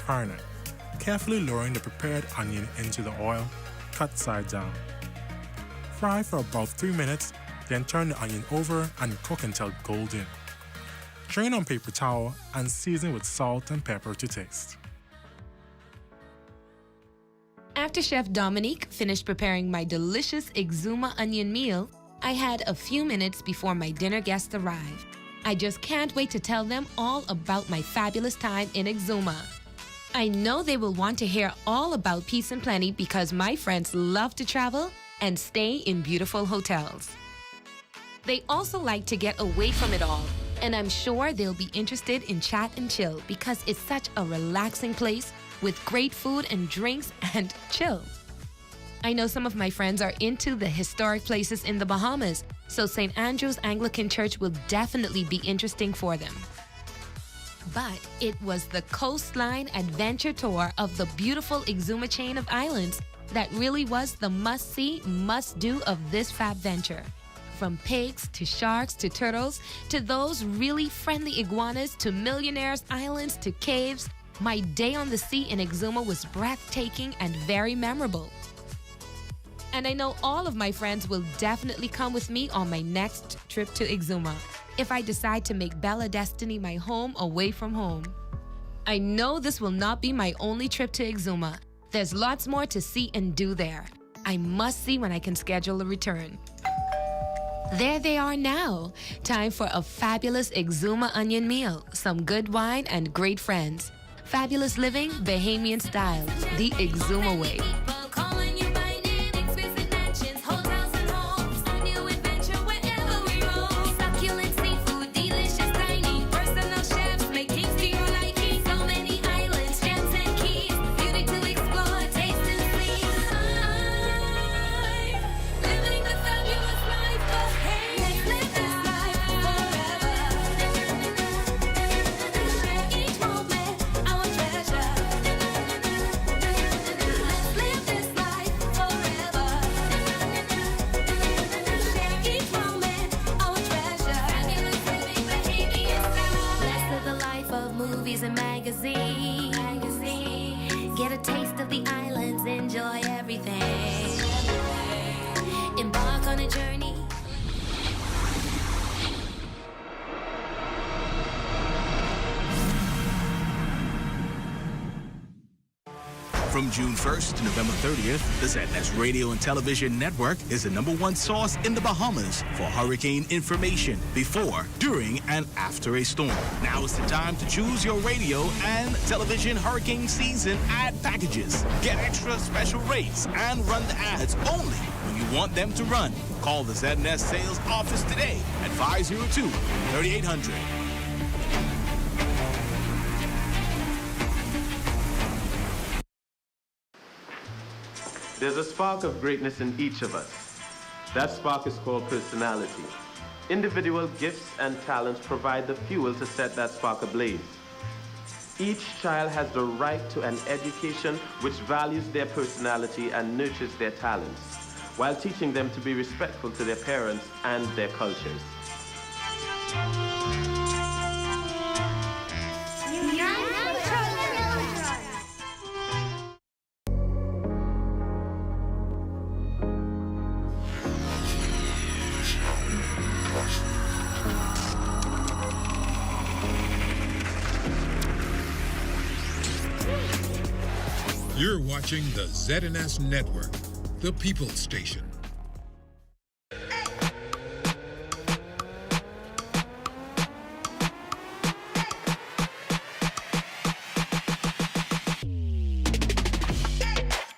farina, carefully lowering the prepared onion into the oil, cut side down. Fry for about 3 minutes, then turn the onion over and cook until golden. Drain on paper towel and season with salt and pepper to taste. After Chef Dominique finished preparing my delicious Exuma onion meal, I had a few minutes before my dinner guests arrive. I just can't wait to tell them all about my fabulous time in Exuma. I know they will want to hear all about Peace and Plenty because my friends love to travel and stay in beautiful hotels. They also like to get away from it all, and I'm sure they'll be interested in chat and chill because it's such a relaxing place with great food and drinks and chill. I know some of my friends are into the historic places in the Bahamas, so St. Andrew's Anglican Church will definitely be interesting for them. But it was the coastline adventure tour of the beautiful Exuma chain of islands that really was the must-see, must-do of this fab venture. From pigs to sharks to turtles to those really friendly iguanas to millionaires' islands to caves, my day on the sea in Exuma was breathtaking and very memorable. And I know all of my friends will definitely come with me on my next trip to Exuma if I decide to make Bella Destiny my home away from home. I know this will not be my only trip to Exuma. There's lots more to see and do there. I must see when I can schedule a return. There they are now. Time for a fabulous Exuma onion meal, some good wine, and great friends. Fabulous living, Bahamian style, the Exuma way. And magazine. Get a taste of the islands, enjoy everything. Embark on a journey. From June 1st to November 30th, the ZNS Radio and Television Network is the #1 source in the Bahamas for hurricane information before, during, and after a storm. Now is the time to choose your radio and television hurricane season ad packages. Get extra special rates and run the ads only when you want them to run. Call the ZNS sales office today at 502-3800. There's a spark of greatness in each of us. That spark is called personality. Individual gifts and talents provide the fuel to set that spark ablaze. Each child has the right to an education which values their personality and nurtures their talents, while teaching them to be respectful to their parents and their cultures. You're watching the ZNS Network, the People's Station.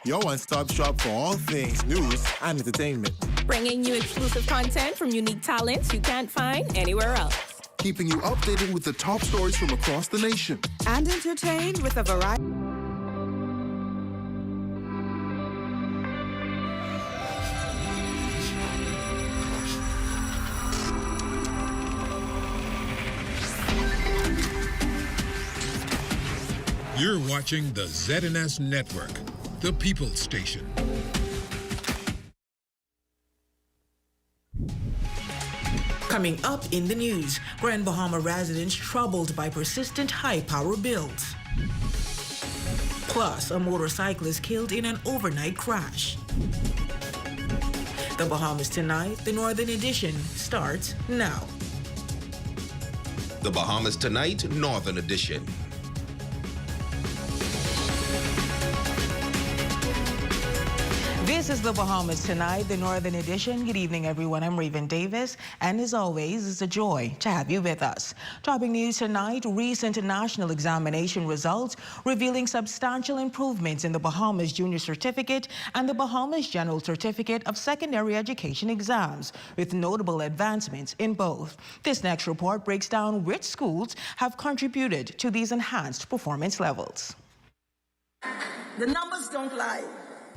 Your one-stop shop for all things news and entertainment. Bringing you exclusive content from unique talents you can't find anywhere else. Keeping you updated with the top stories from across the nation. And entertained with a variety. You're watching the ZNS Network, the People's Station. Coming up in the news, Grand Bahama residents troubled by persistent high power bills. plus a motorcyclist killed in an overnight crash. The Bahamas Tonight, the Northern Edition, starts now. The Bahamas Tonight, Northern Edition. This is the Bahamas Tonight, the Northern Edition. Good evening, everyone. I'm Raven Davis, and as always, it's a joy to have you with us. Topping news tonight, recent national examination results revealing substantial improvements in the Bahamas Junior Certificate and the Bahamas General Certificate of Secondary Education exams, with notable advancements in both. This next report breaks down which schools have contributed to these enhanced performance levels. The numbers don't lie.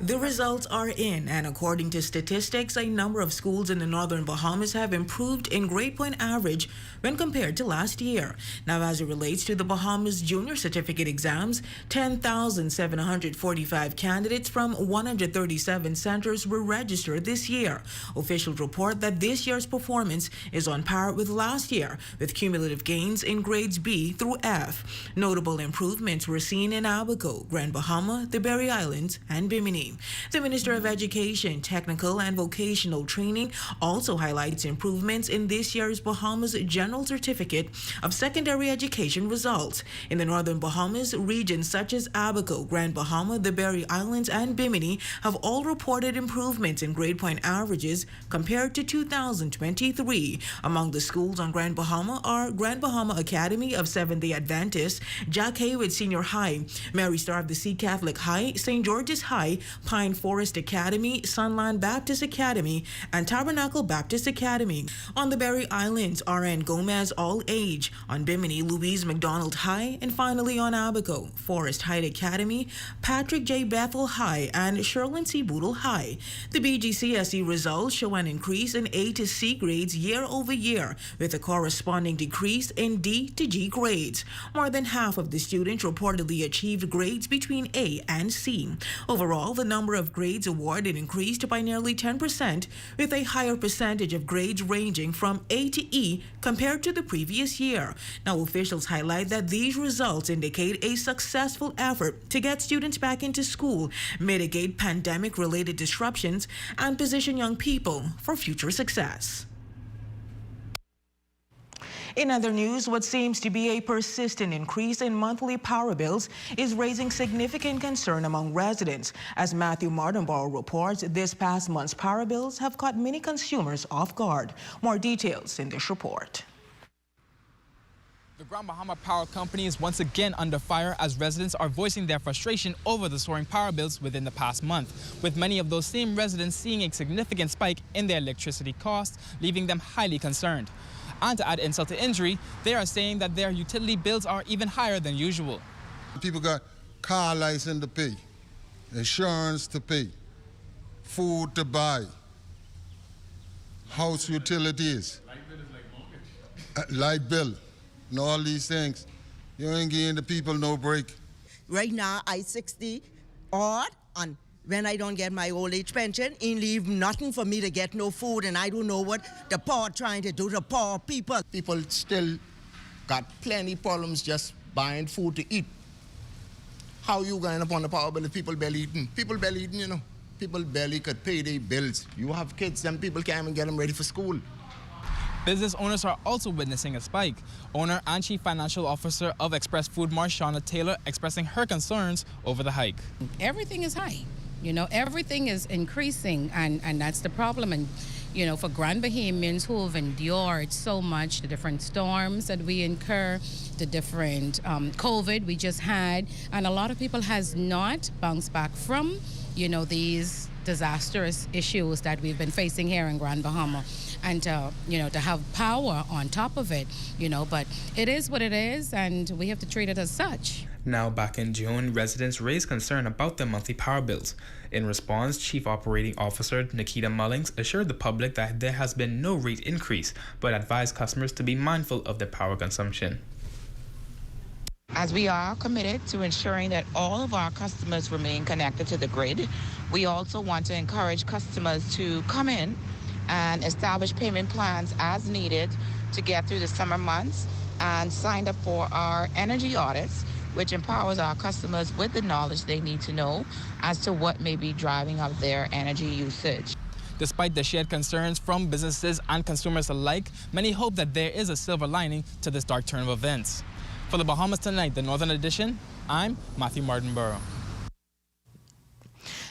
The results are in, and according to statistics, a number of schools in the Northern Bahamas have improved in grade point average when compared to last year. Now, as it relates to the Bahamas Junior Certificate exams, 10,745 candidates from 137 centers were registered this year. Officials report that this year's performance is on par with last year, with cumulative gains in grades B through F. Notable improvements were seen in Abaco, Grand Bahama, the Berry Islands, and Bimini. The Minister of Education, Technical and Vocational Training also highlights improvements in this year's Bahamas General Certificate of Secondary Education results. In the Northern Bahamas, regions such as Abaco, Grand Bahama, the Berry Islands, and Bimini have all reported improvements in grade point averages compared to 2023. Among the schools on Grand Bahama are Grand Bahama Academy of Seventh-day Adventists, Jack Haywood Senior High, Mary Star of the Sea Catholic High, St. George's High, Pine Forest Academy, Sunland Baptist Academy, and Tabernacle Baptist Academy. On the Berry Islands, R.N. Gomez All Age. On Bimini, Louise McDonald High. And finally on Abaco, Forest Heights Academy, Patrick J. Bethel High, and Sherlyn C. Boodle High. The BGCSE results show an increase in A to C grades year over year, with a corresponding decrease in D to G grades. More than half of the students reportedly achieved grades between A and C. Overall, the number of grades awarded increased by nearly 10%, with a higher percentage of grades ranging from A to E compared to the previous year. Now, officials highlight that these results indicate a successful effort to get students back into school, mitigate pandemic-related disruptions, and position young people for future success. In other news, what seems to be a persistent increase in monthly power bills is raising significant concern among residents. As Matthew Mardenborough reports, this past month's power bills have caught many consumers off guard. More details in this report. The Grand Bahama Power Company is once again under fire as residents are voicing their frustration over the soaring power bills within the past month, with many of those same residents seeing a significant spike in their electricity costs, leaving them highly concerned. And to add insult to injury, they are saying that their utility bills are even higher than usual. People got car license to pay, insurance to pay, food to buy, house utilities, light bill, and all these things. You ain't giving the people no break. Right now, I 60 odd, and when I don't get my old age pension, it leave nothing for me to get no food, and I don't know what the poor trying to do to poor people. People still got plenty problems just buying food to eat. How you going up on the power bill if people barely eating? People barely eating, you know. People barely could pay their bills. You have kids, them people can't even get them ready for school. Business owners are also witnessing a spike. Owner and Chief Financial Officer of Express Food Mart, Shauna Taylor, expressing her concerns over the hike. Everything is high. You know, everything is increasing, and that's the problem. And, you know, for Grand Bahamians who have endured so much, the different storms that we incur, the different COVID we just had, and a lot of people has not bounced back from, you know, these disastrous issues that we've been facing here in Grand Bahama. And, you know, to have power on top of it, you know, but it is what it is, and we have to treat it as such. Now, back in June, residents raised concern about their monthly power bills. In response, Chief Operating Officer Nikita Mullings assured the public that there has been no rate increase, but advised customers to be mindful of their power consumption. As we are committed to ensuring that all of our customers remain connected to the grid, we also want to encourage customers to come in and establish payment plans as needed to get through the summer months and sign up for our energy audits, which empowers our customers with the knowledge they need to know as to what may be driving up their energy usage. Despite the shared concerns from businesses and consumers alike, many hope that there is a silver lining to this dark turn of events. For the Bahamas Tonight, the Northern Edition, I'm Matthew Martinborough.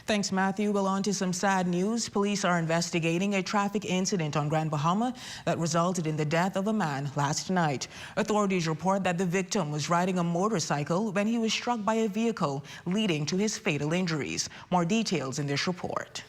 Thanks, Matthew. Well, on to some sad news. Police are investigating a traffic incident on Grand Bahama that resulted in the death of a man last night. Authorities report that the victim was riding a motorcycle when he was struck by a vehicle, leading to his fatal injuries. More details in this report.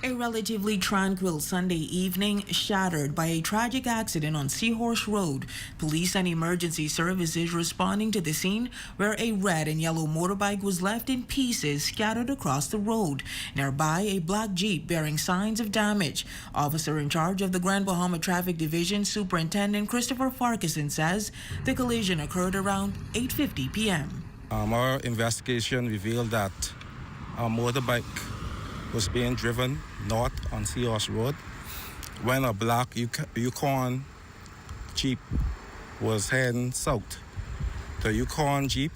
A relatively tranquil Sunday evening shattered by a tragic accident on Seahorse Road. Police and emergency services responding to the scene where a red and yellow motorbike was left in pieces scattered across the road. Nearby, a black Jeep bearing signs of damage. Officer in charge of the Grand Bahama Traffic Division, Superintendent Christopher Farquharson, says the collision occurred around 8:50 p.m. Our investigation revealed that a motorbike was being driven north on Seahorse Road when a black Yukon Jeep was heading south. The Yukon Jeep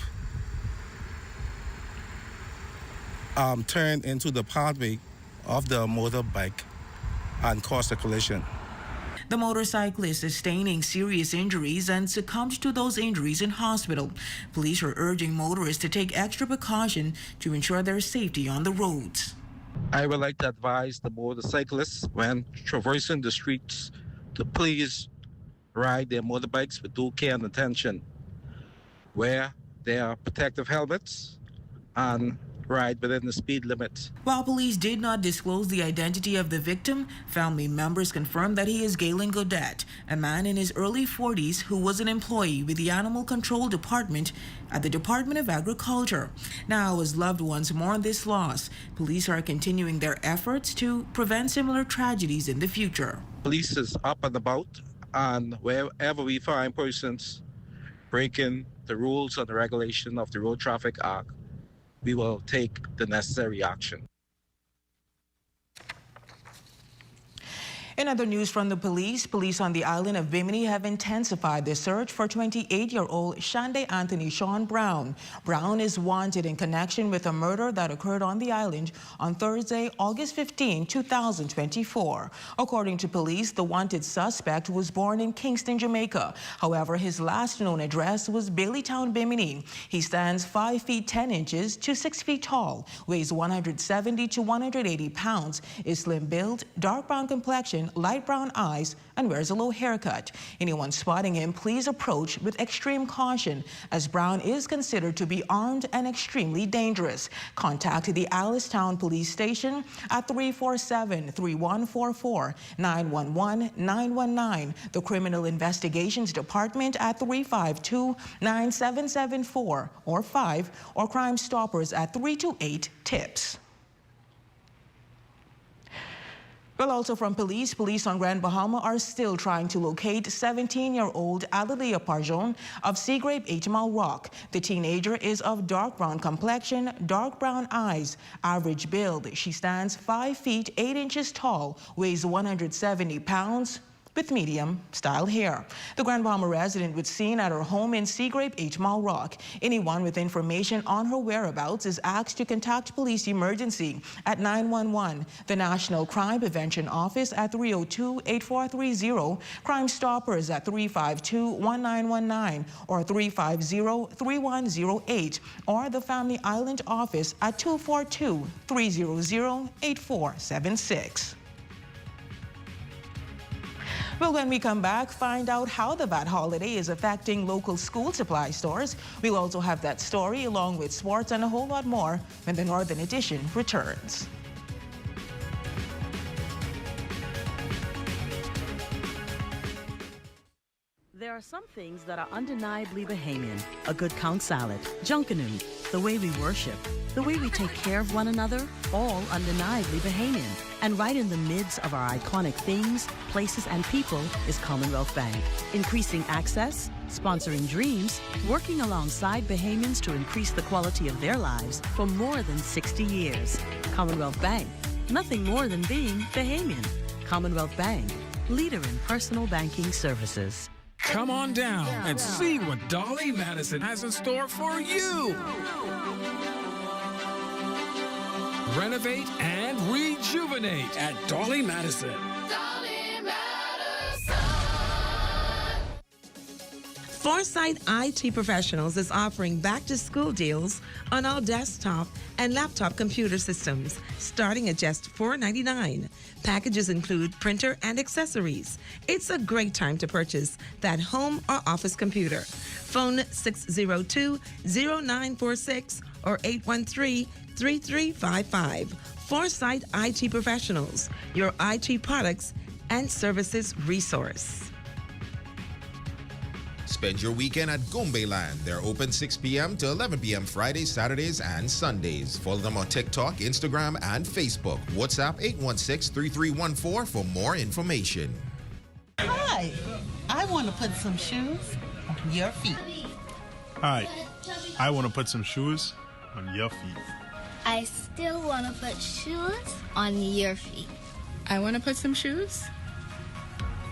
turned into the pathway of the motorbike and caused a collision. The motorcyclist sustaining serious injuries and succumbed to those injuries in hospital. Police are urging motorists to take extra precaution to ensure their safety on the roads. I would like to advise the motorcyclists when traversing the streets to please ride their motorbikes with due care and attention. Wear their protective helmets and ride within the speed limit. While police did not disclose the identity of the victim, family members confirmed that he is Galen Godet, a man in his early 40s who was an employee with the Animal Control Department at the Department of Agriculture. Now, as loved ones mourn this loss, police are continuing their efforts to prevent similar tragedies in the future. Police is up and about, and wherever we find persons breaking the rules and the regulation of the Road Traffic Act, we will take the necessary action. In other news from the police on the island of Bimini have intensified their search for 28-year-old Shande Anthony Sean Brown. Brown is wanted in connection with a murder that occurred on the island on Thursday, August 15, 2024. According to police, the wanted suspect was born in Kingston, Jamaica. However, his last known address was Baileytown, Bimini. He stands 5 feet 10 inches to 6 feet tall, weighs 170 to 180 pounds, is slim build, dark brown complexion, light brown eyes, and wears a low haircut. Anyone spotting him, please approach with extreme caution, as Brown is considered to be armed and extremely dangerous. Contact the Allenstown Police Station at 347-3144, 911-919, the Criminal Investigations Department at 352-9774 or 5, or Crime Stoppers at 328-TIPS. Well, also from police on Grand Bahama are still trying to locate 17-year-old Adalia Parjon of Seagrape 8 Mile Rock. The teenager is of dark brown complexion, dark brown eyes, average build. She stands 5 feet 8 inches tall, weighs 170 pounds, with medium style hair. The Grand Bahama resident was seen at her home in Seagrape 8 Mile Rock. Anyone with information on her whereabouts is asked to contact police emergency at 911, the National Crime Prevention Office at 302-8430, Crime Stoppers at 352-1919 or 350-3108, or the Family Island Office at 242-300-8476. Well, when we come back, find out how the bad holiday is affecting local school supply stores. We'll also have that story along with sports and a whole lot more when the Northern Edition returns. There are some things that are undeniably Bahamian. A good count salad, junkanoo, the way we worship, the way we take care of one another, all undeniably Bahamian. And right in the midst of our iconic things, places, and people is Commonwealth Bank. Increasing access, sponsoring dreams, working alongside Bahamians to increase the quality of their lives for more than 60 years. Commonwealth Bank, nothing more than being Bahamian. Commonwealth Bank, leader in personal banking services. Come on down and see what Dolly Madison has in store for you. Renovate and rejuvenate at Dolly Madison. Foresight IT Professionals is offering back-to-school deals on all desktop and laptop computer systems, starting at just $4.99. Packages include printer and accessories. It's a great time to purchase that home or office computer. Phone 602-0946 or 813-3355. Foresight IT Professionals, your IT products and services resource. Spend your weekend at Gombe Land. They're open 6 p.m. to 11 p.m. Fridays, Saturdays, and Sundays. Follow them on TikTok, Instagram, and Facebook. WhatsApp 816-3314 for more information. Hi, I want to put some shoes on your feet. Hi, I want to put some shoes on your feet. I still want to put shoes on your feet. I want to put some shoes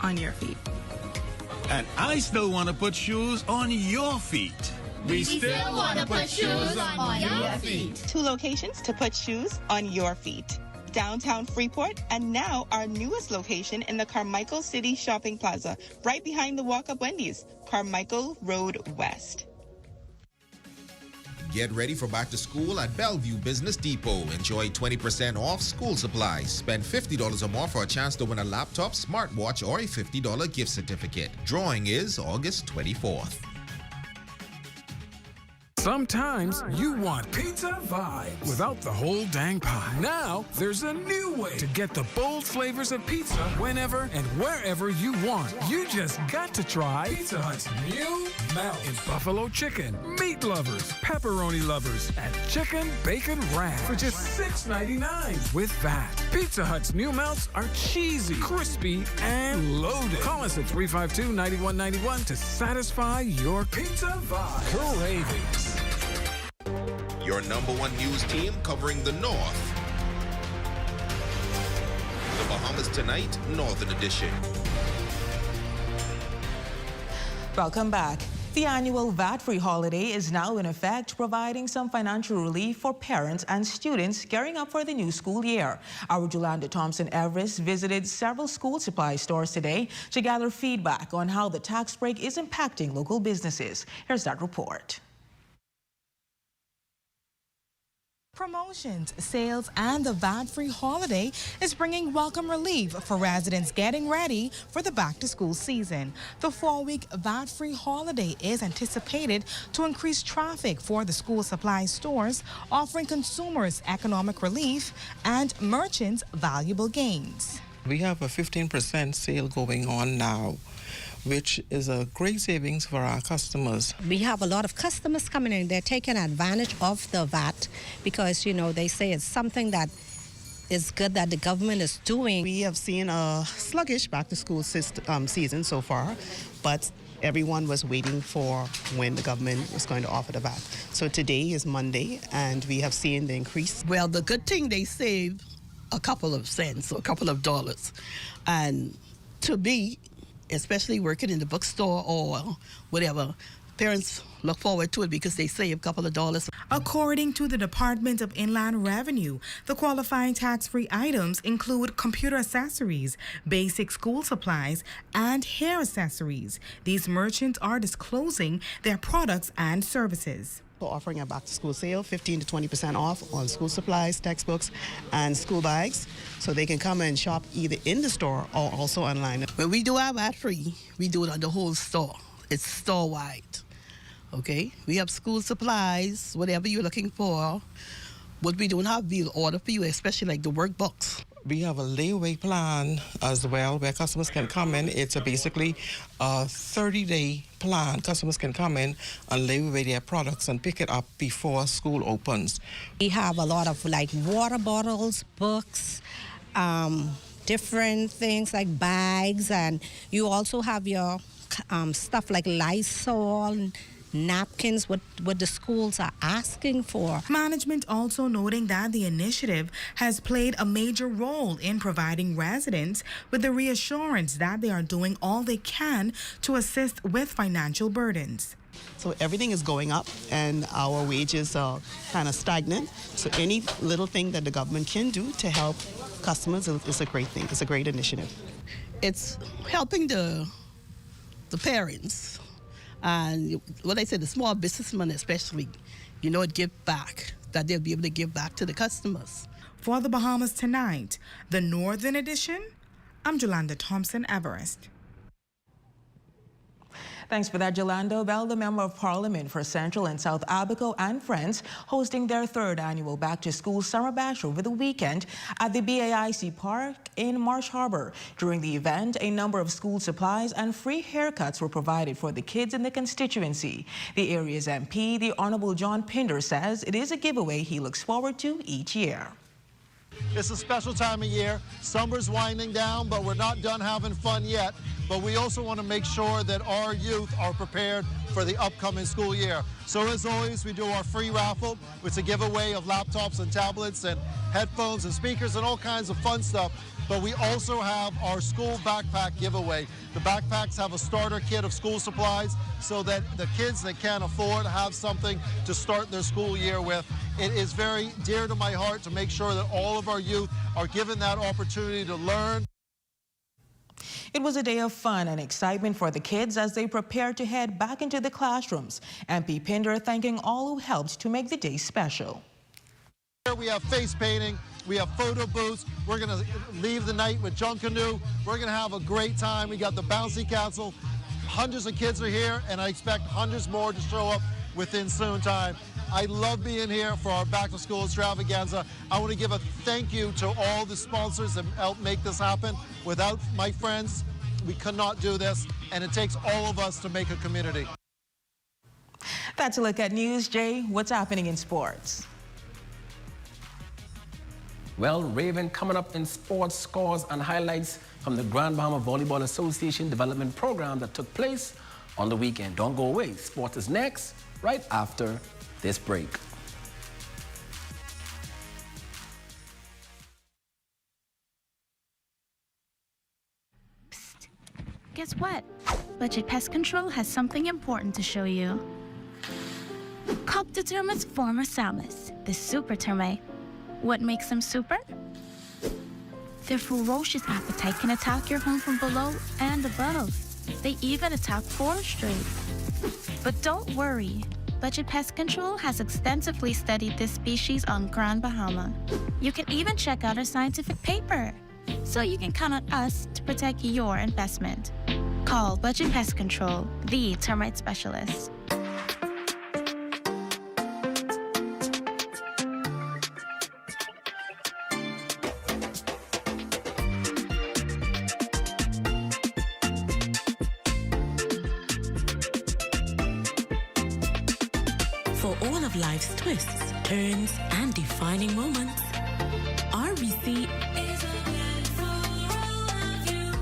on your feet. And I still want to put shoes on your feet. We still want to put shoes on your feet. 2 locations to put shoes on your feet. Downtown Freeport, and now our newest location in the Carmichael City Shopping Plaza, right behind the Walk-Up Wendy's, Carmichael Road West. Get ready for back to school at Bellevue Business Depot. Enjoy 20% off school supplies. Spend $50 or more for a chance to win a laptop, smartwatch, or a $50 gift certificate. Drawing is August 24th. Sometimes you want pizza vibe without the whole dang pie. Now, there's a new way to get the bold flavors of pizza whenever and wherever you want. You just got to try Pizza Hut's new melt in buffalo chicken, meat lovers, pepperoni lovers, and chicken bacon wrap for just $6.99 with that. Pizza Hut's new melts are cheesy, crispy, and loaded. Call us at 352-9191 to satisfy your pizza vibe cravings. Your #1 news team covering the North. The Bahamas Tonight, Northern Edition. Welcome back. The annual VAT-free holiday is now in effect, providing some financial relief for parents and students gearing up for the new school year. Our Jolanda Thompson-Everest visited several school supply stores today to gather feedback on how the tax break is impacting local businesses. Here's that report. Promotions, sales, and the VAT-free holiday is bringing welcome relief for residents getting ready for the back-to-school season. The 4-week VAT-free holiday is anticipated to increase traffic for the school supply stores, offering consumers economic relief and merchants valuable gains. We have a 15% sale going on now, which is a great savings for our customers. We have a lot of customers coming in. They're taking advantage of the VAT because, you know, they say it's something that is good that the government is doing. We have seen a sluggish back-to-school season so far, but everyone was waiting for when the government was going to offer the VAT. So today is Monday, and we have seen the increase. Well, the good thing, they save a couple of cents or a couple of dollars. And to me, especially working in the bookstore or whatever, parents look forward to it because they save a couple of dollars. According to the Department of Inland Revenue, the qualifying tax-free items include computer accessories, basic school supplies, and hair accessories. These merchants are disclosing their products and services. We're offering a back-to-school sale, 15 to 20% off on school supplies, textbooks, and school bags, so they can come and shop either in the store or also online. When we do our VAT-free, we do it on the whole store. It's store-wide, okay? We have school supplies, whatever you're looking for. What we don't have, we'll order for you, especially like the workbooks. We have a layaway plan as well where customers can come in. It's basically a 30-day plan. Customers can come in and lay away their products and pick it up before school opens. We have a lot of like water bottles, books, different things like bags, and you also have your stuff like Lysol, napkins, what the schools are asking for. Management also noting that the initiative has played a major role in providing residents with the reassurance that they are doing all they can to assist with financial burdens. So everything is going up and our wages are kind of stagnant. So any little thing that the government can do to help customers is a great thing. It's a great initiative. It's helping the parents and what I said, the small businessmen especially, give back, that they'll be able to give back to the customers. For the Bahamas Tonight, the Northern Edition, I'm Jolanda Thompson Everest. Thanks for that, Jolanda. Well, the Member of Parliament for Central and South Abaco and friends hosting their third annual back-to-school summer bash over the weekend at the BAIC Park in Marsh Harbor. During the event, a number of school supplies and free haircuts were provided for the kids in the constituency. The area's MP, the Honorable John Pinder, says it is a giveaway he looks forward to each year. It's a special time of year. Summer's winding down, but we're not done having fun yet. But we also want to make sure that our youth are prepared for the upcoming school year. So as always, we do our free raffle, which is a giveaway of laptops and tablets and headphones and speakers and all kinds of fun stuff. But we also have our school backpack giveaway. The backpacks have a starter kit of school supplies so that the kids that can't afford have something to start their school year with. It is very dear to my heart to make sure that all of our youth are given that opportunity to learn. It was a day of fun and excitement for the kids as they prepared to head back into the classrooms. MP Pinder thanking all who helped to make the day special. Here we have face painting, we have photo booths, we're going to leave the night with Junkanoo, we're going to have a great time. We got the bouncy castle, hundreds of kids are here, and I expect hundreds more to show up within soon time. I love being here for our back to school extravaganza. I want to give a thank you to all the sponsors that helped make this happen. Without my friends, we could not do this, and it takes all of us to make a community. That's a look at News. Jay, what's happening in sports? Well, Raven, coming up in sports scores and highlights from the Grand Bahama Volleyball Association development program that took place on the weekend. Don't go away. Sports is next, right after this break. Psst. Guess what? Budget Pest Control has something important to show you. Copta termites forma salis, the super termite. What makes them super? Their ferocious appetite can attack your home from below and above. They even attack forestry. But don't worry. Budget Pest Control has extensively studied this species on Grand Bahama. You can even check out our scientific paper, so you can count on us to protect your investment. Call Budget Pest Control, the termite specialist. For all of life's twists, turns, and defining moments, RBC is a blend for all of you.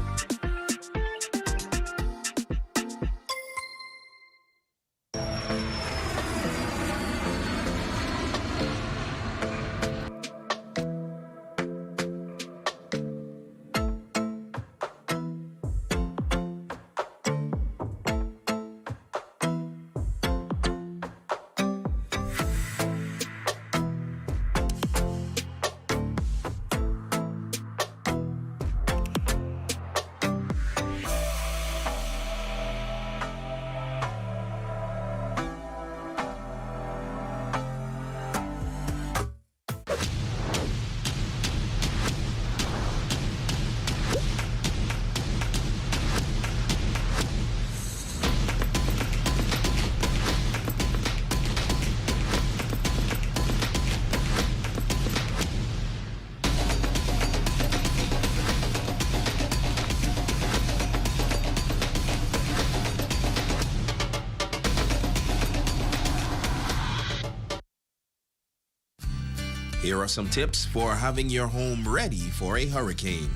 Here are some tips for having your home ready for a hurricane.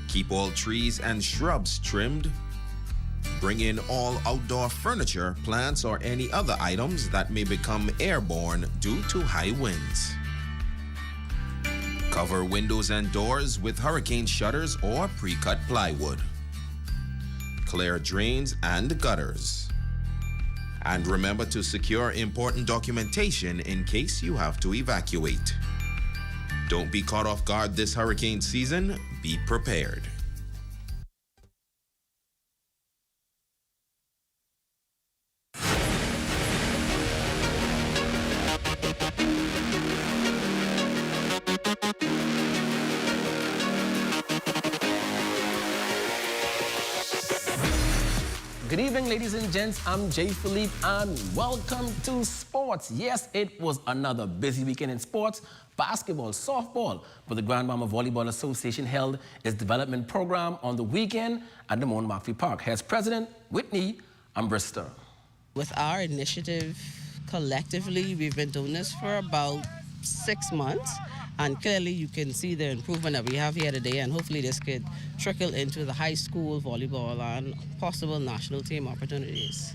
Keep all trees and shrubs trimmed. Bring in all outdoor furniture, plants, or any other items that may become airborne due to high winds. Cover windows and doors with hurricane shutters or pre-cut plywood. Clear drains and gutters. And remember to secure important documentation in case you have to evacuate. Don't be caught off guard this hurricane season. Be prepared. Good evening, ladies and gents. I'm Jay Philippe, and welcome to sports. Yes, it was another busy weekend in sports. Basketball, softball, but the Grand Bahama Volleyball Association held its development program on the weekend at the Mount Markville Park. Here's President Whitney Ambrister. With our initiative, collectively, we've been doing this for about 6 months. And clearly you can see the improvement that we have here today, and hopefully this could trickle into the high school volleyball and possible national team opportunities.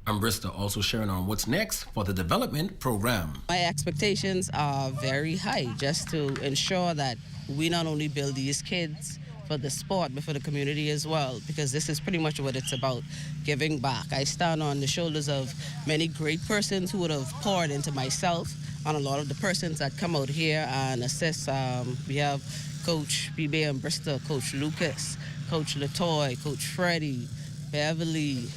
Ambrister also sharing on what's next for the development program. My expectations are very high, just to ensure that we not only build these kids for the sport, but for the community as well, because this is pretty much what it's about, giving back. I stand on the shoulders of many great persons who would have poured into myself, and a lot of the persons that come out here and assist. We have Coach B.B. Ambrister, Coach Lucas, Coach Latoy, Coach Freddie, Beverly,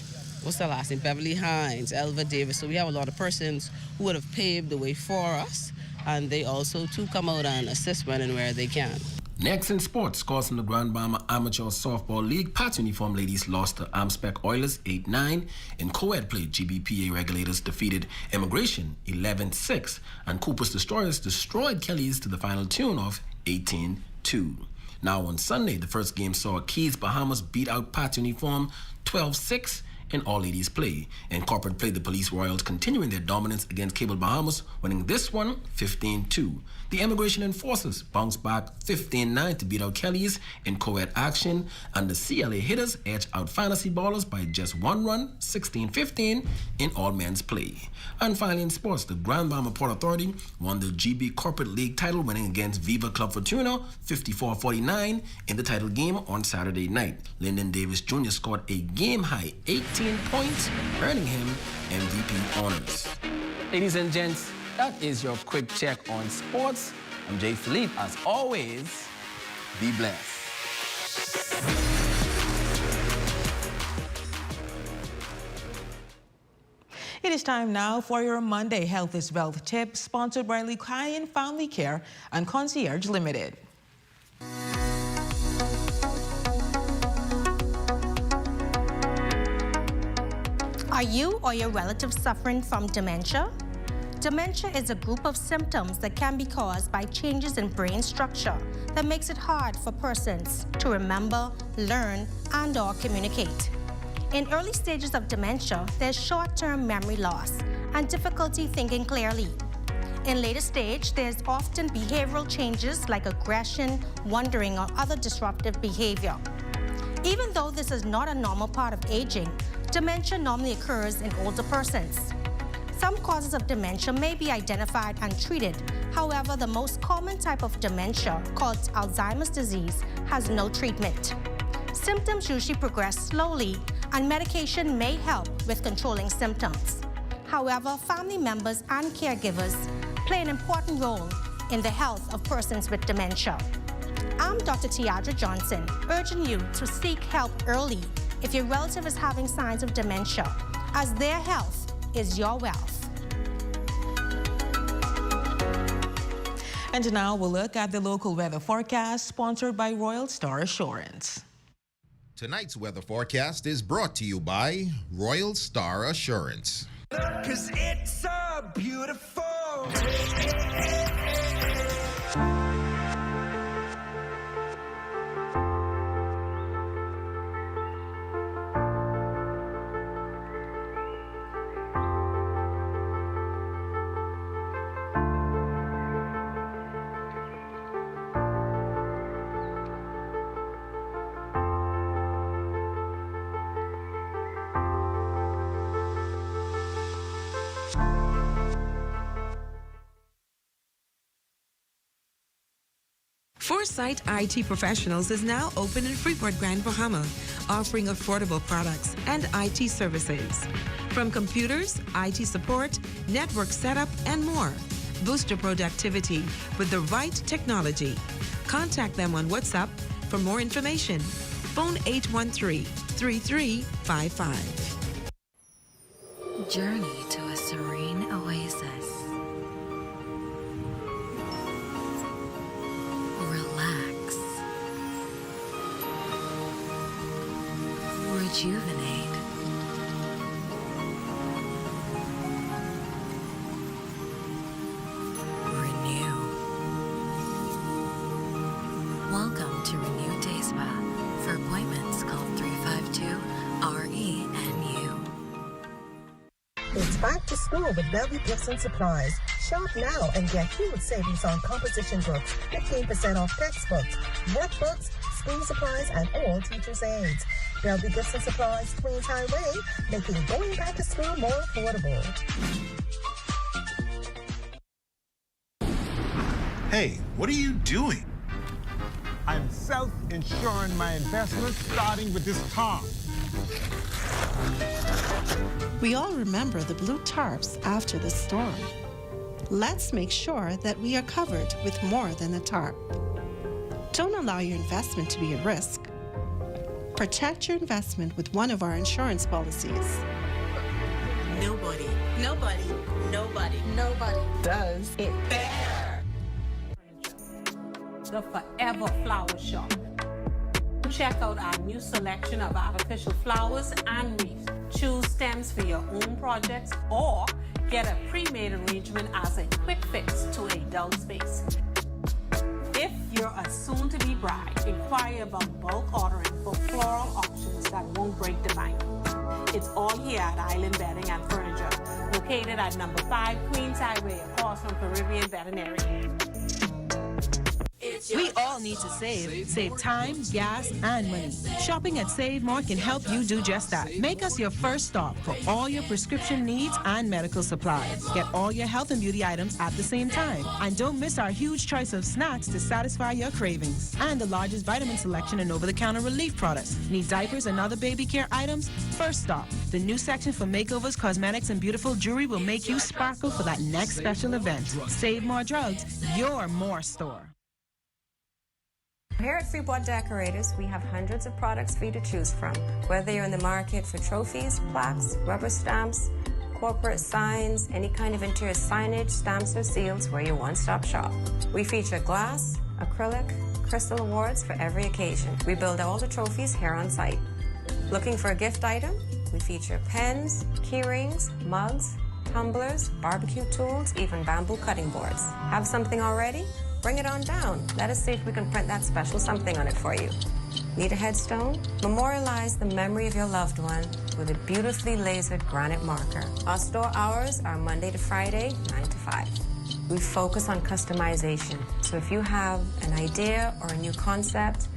what's the last name? Beverly Hines, Elva Davis. So we have a lot of persons who would have paved the way for us, and they also too come out and assist when and where they can. Next in sports, scores from the Grand Bahama Amateur Softball League. Pat's uniform ladies lost to Amspec Oilers 8-9. In co-ed play, GBPA regulators defeated Immigration 11-6. And Cooper's Destroyers destroyed Kelly's to the final tune of 18-2. Now on Sunday, the first game saw Keys Bahamas beat out Pat's uniform 12-6 in all-ladies play. In corporate play, the Police Royals continuing their dominance against Cable Bahamas, winning this one 15-2. The Immigration Enforcers bounced back 15-9 to beat out Kelly's in co-ed action, and the CLA Hitters edged out Fantasy Ballers by just one run, 16-15, in all-men's play. And finally in sports, the Grand Bahama Port Authority won the GB Corporate League title, winning against Viva Club Fortuna 54-49 in the title game on Saturday night. Lyndon Davis Jr. scored a game-high 18 points, earning him MVP honors. Ladies and gents, that is your quick check on sports. I'm Jay Philippe. As always, be blessed. It is time now for your Monday Health is Wealth tip, sponsored by Lucayan Family Care and Concierge Limited. Are you or your relative suffering from dementia? Dementia is a group of symptoms that can be caused by changes in brain structure that makes it hard for persons to remember, learn, and/or communicate. In early stages of dementia, there's short-term memory loss and difficulty thinking clearly. In later stage, there's often behavioral changes like aggression, wandering, or other disruptive behavior. Even though this is not a normal part of aging, dementia normally occurs in older persons. Some causes of dementia may be identified and treated. However, the most common type of dementia, called Alzheimer's disease, has no treatment. Symptoms usually progress slowly, and medication may help with controlling symptoms. However, family members and caregivers play an important role in the health of persons with dementia. I'm Dr. Tiadra Johnson, urging you to seek help early if your relative is having signs of dementia, as their health is your wealth. And now we'll look at the local weather forecast, sponsored by Royal Star Assurance. Tonight's weather forecast is brought to you by Royal Star Assurance. 'Cause it's so beautiful. Foresight IT Professionals is now open in Freeport, Grand Bahama, offering affordable products and IT services. From computers, IT support, network setup, and more. Boost your productivity with the right technology. Contact them on WhatsApp for more information. Phone 813-3355. Journey to a serene oasis. Relax. Rejuvenate. Renew. Welcome to Renew Day Spa. For appointments, call 352-RENU. It's back to school with Bellevue Gifts and Supplies. Shop now and get huge savings on composition books, 15% off textbooks, workbooks, school supplies, and all teachers' aids. Bellevue Gifts and Supplies, Queens Highway, making going back to school more affordable. Hey, what are you doing? I'm self-insuring my investments, starting with this tarp. We all remember the blue tarps after the storm. Let's make sure that we are covered with more than a tarp. Don't allow your investment to be at risk. Protect your investment with one of our insurance policies. Nobody does it better. The Forever Flower Shop. Check out our new selection of artificial flowers and wreaths. Choose stems for your own projects or get a pre-made arrangement as a quick fix to a dull space. If you're a soon-to-be bride, inquire about bulk ordering for floral options that won't break the bank. It's all here at Island Bedding and Furniture, located at number 5 Queens Highway, across from Caribbean Veterinary. We all need to save. Save time, gas, and money. Shopping at Save More can help you do just that. Make us your first stop for all your prescription needs and medical supplies. Get all your health and beauty items at the same time. And don't miss our huge choice of snacks to satisfy your cravings. And the largest vitamin selection and over-the-counter relief products. Need diapers and other baby care items? First stop. The new section for makeovers, cosmetics, and beautiful jewelry will make you sparkle for that next special event. Save More Drugs, your more store. Here at Freeport Decorators, we have hundreds of products for you to choose from. Whether you're in the market for trophies, plaques, rubber stamps, corporate signs, any kind of interior signage, stamps, or seals, we're your one-stop shop. We feature glass, acrylic, crystal awards for every occasion. We build all the trophies here on site. Looking for a gift item? We feature pens, key rings, mugs, tumblers, barbecue tools, even bamboo cutting boards. Have something already? Bring it on down. Let us see if we can print that special something on it for you. Need a headstone? Memorialize the memory of your loved one with a beautifully lasered granite marker. Our store hours are Monday to Friday, 9 to 5. We focus on customization. So if you have an idea or a new concept,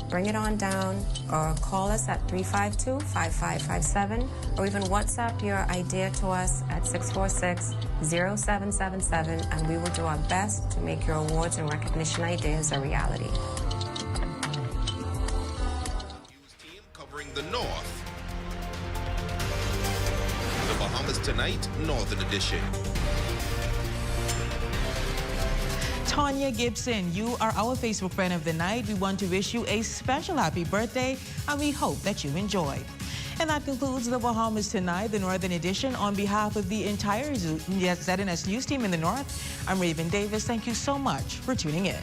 bring it on down or call us at 352-5557 or even WhatsApp your idea to us at 646-0777 and we will do our best to make your awards and recognition ideas a reality. Covering the North. The Bahamas Tonight, Northern Edition. Tanya Gibson, you are our Facebook friend of the night. We want to wish you a special happy birthday, and we hope that you enjoy. And that concludes the Bahamas Tonight, the Northern Edition. On behalf of the entire ZNS News team in the North, I'm Raven Davis. Thank you so much for tuning in.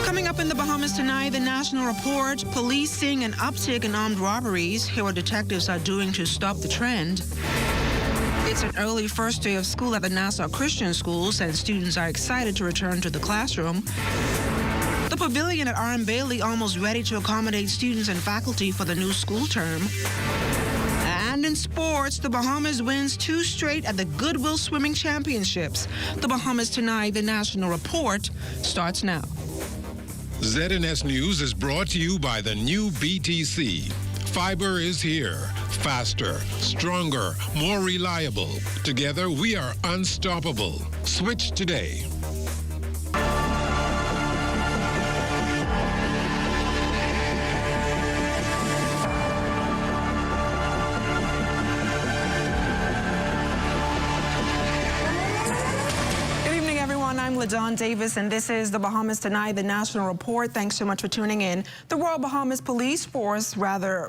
Coming up in the Bahamas Tonight, the National Report, police seeing an uptick in armed robberies. Here what detectives are doing to stop the trend. It's an early first day of school at the Nassau Christian Schools, and students are excited to return to the classroom. The pavilion at R.M. Bailey almost ready to accommodate students and faculty for the new school term. And in sports, the Bahamas wins 2 straight at the Goodwill Swimming Championships. The Bahamas Tonight, the National Report, starts now. ZNS News is brought to you by the new BTC. Fiber is here. Faster, stronger, more reliable. Together, we are unstoppable. Switch today. I'm LaDawn Davis, and this is the Bahamas Tonight, the National Report. Thanks so much for tuning in. The Royal Bahamas Police Force,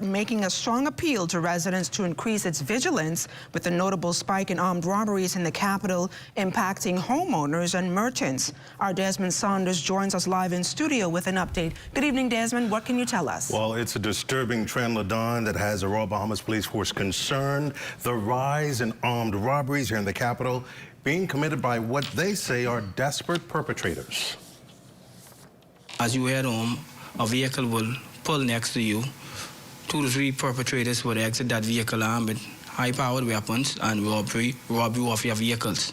making a strong appeal to residents to increase its vigilance with the notable spike in armed robberies in the capital, impacting homeowners and merchants. Our Desmond Saunders joins us live in studio with an update. Good evening, Desmond. What can you tell us? Well, it's a disturbing trend, LaDawn, that has the Royal Bahamas Police Force concerned. The rise in armed robberies here in the capital being committed by what they say are desperate perpetrators. As you head home, a vehicle will pull next to you. 2 to 3 perpetrators would exit that vehicle armed with high-powered weapons and rob you of your vehicles.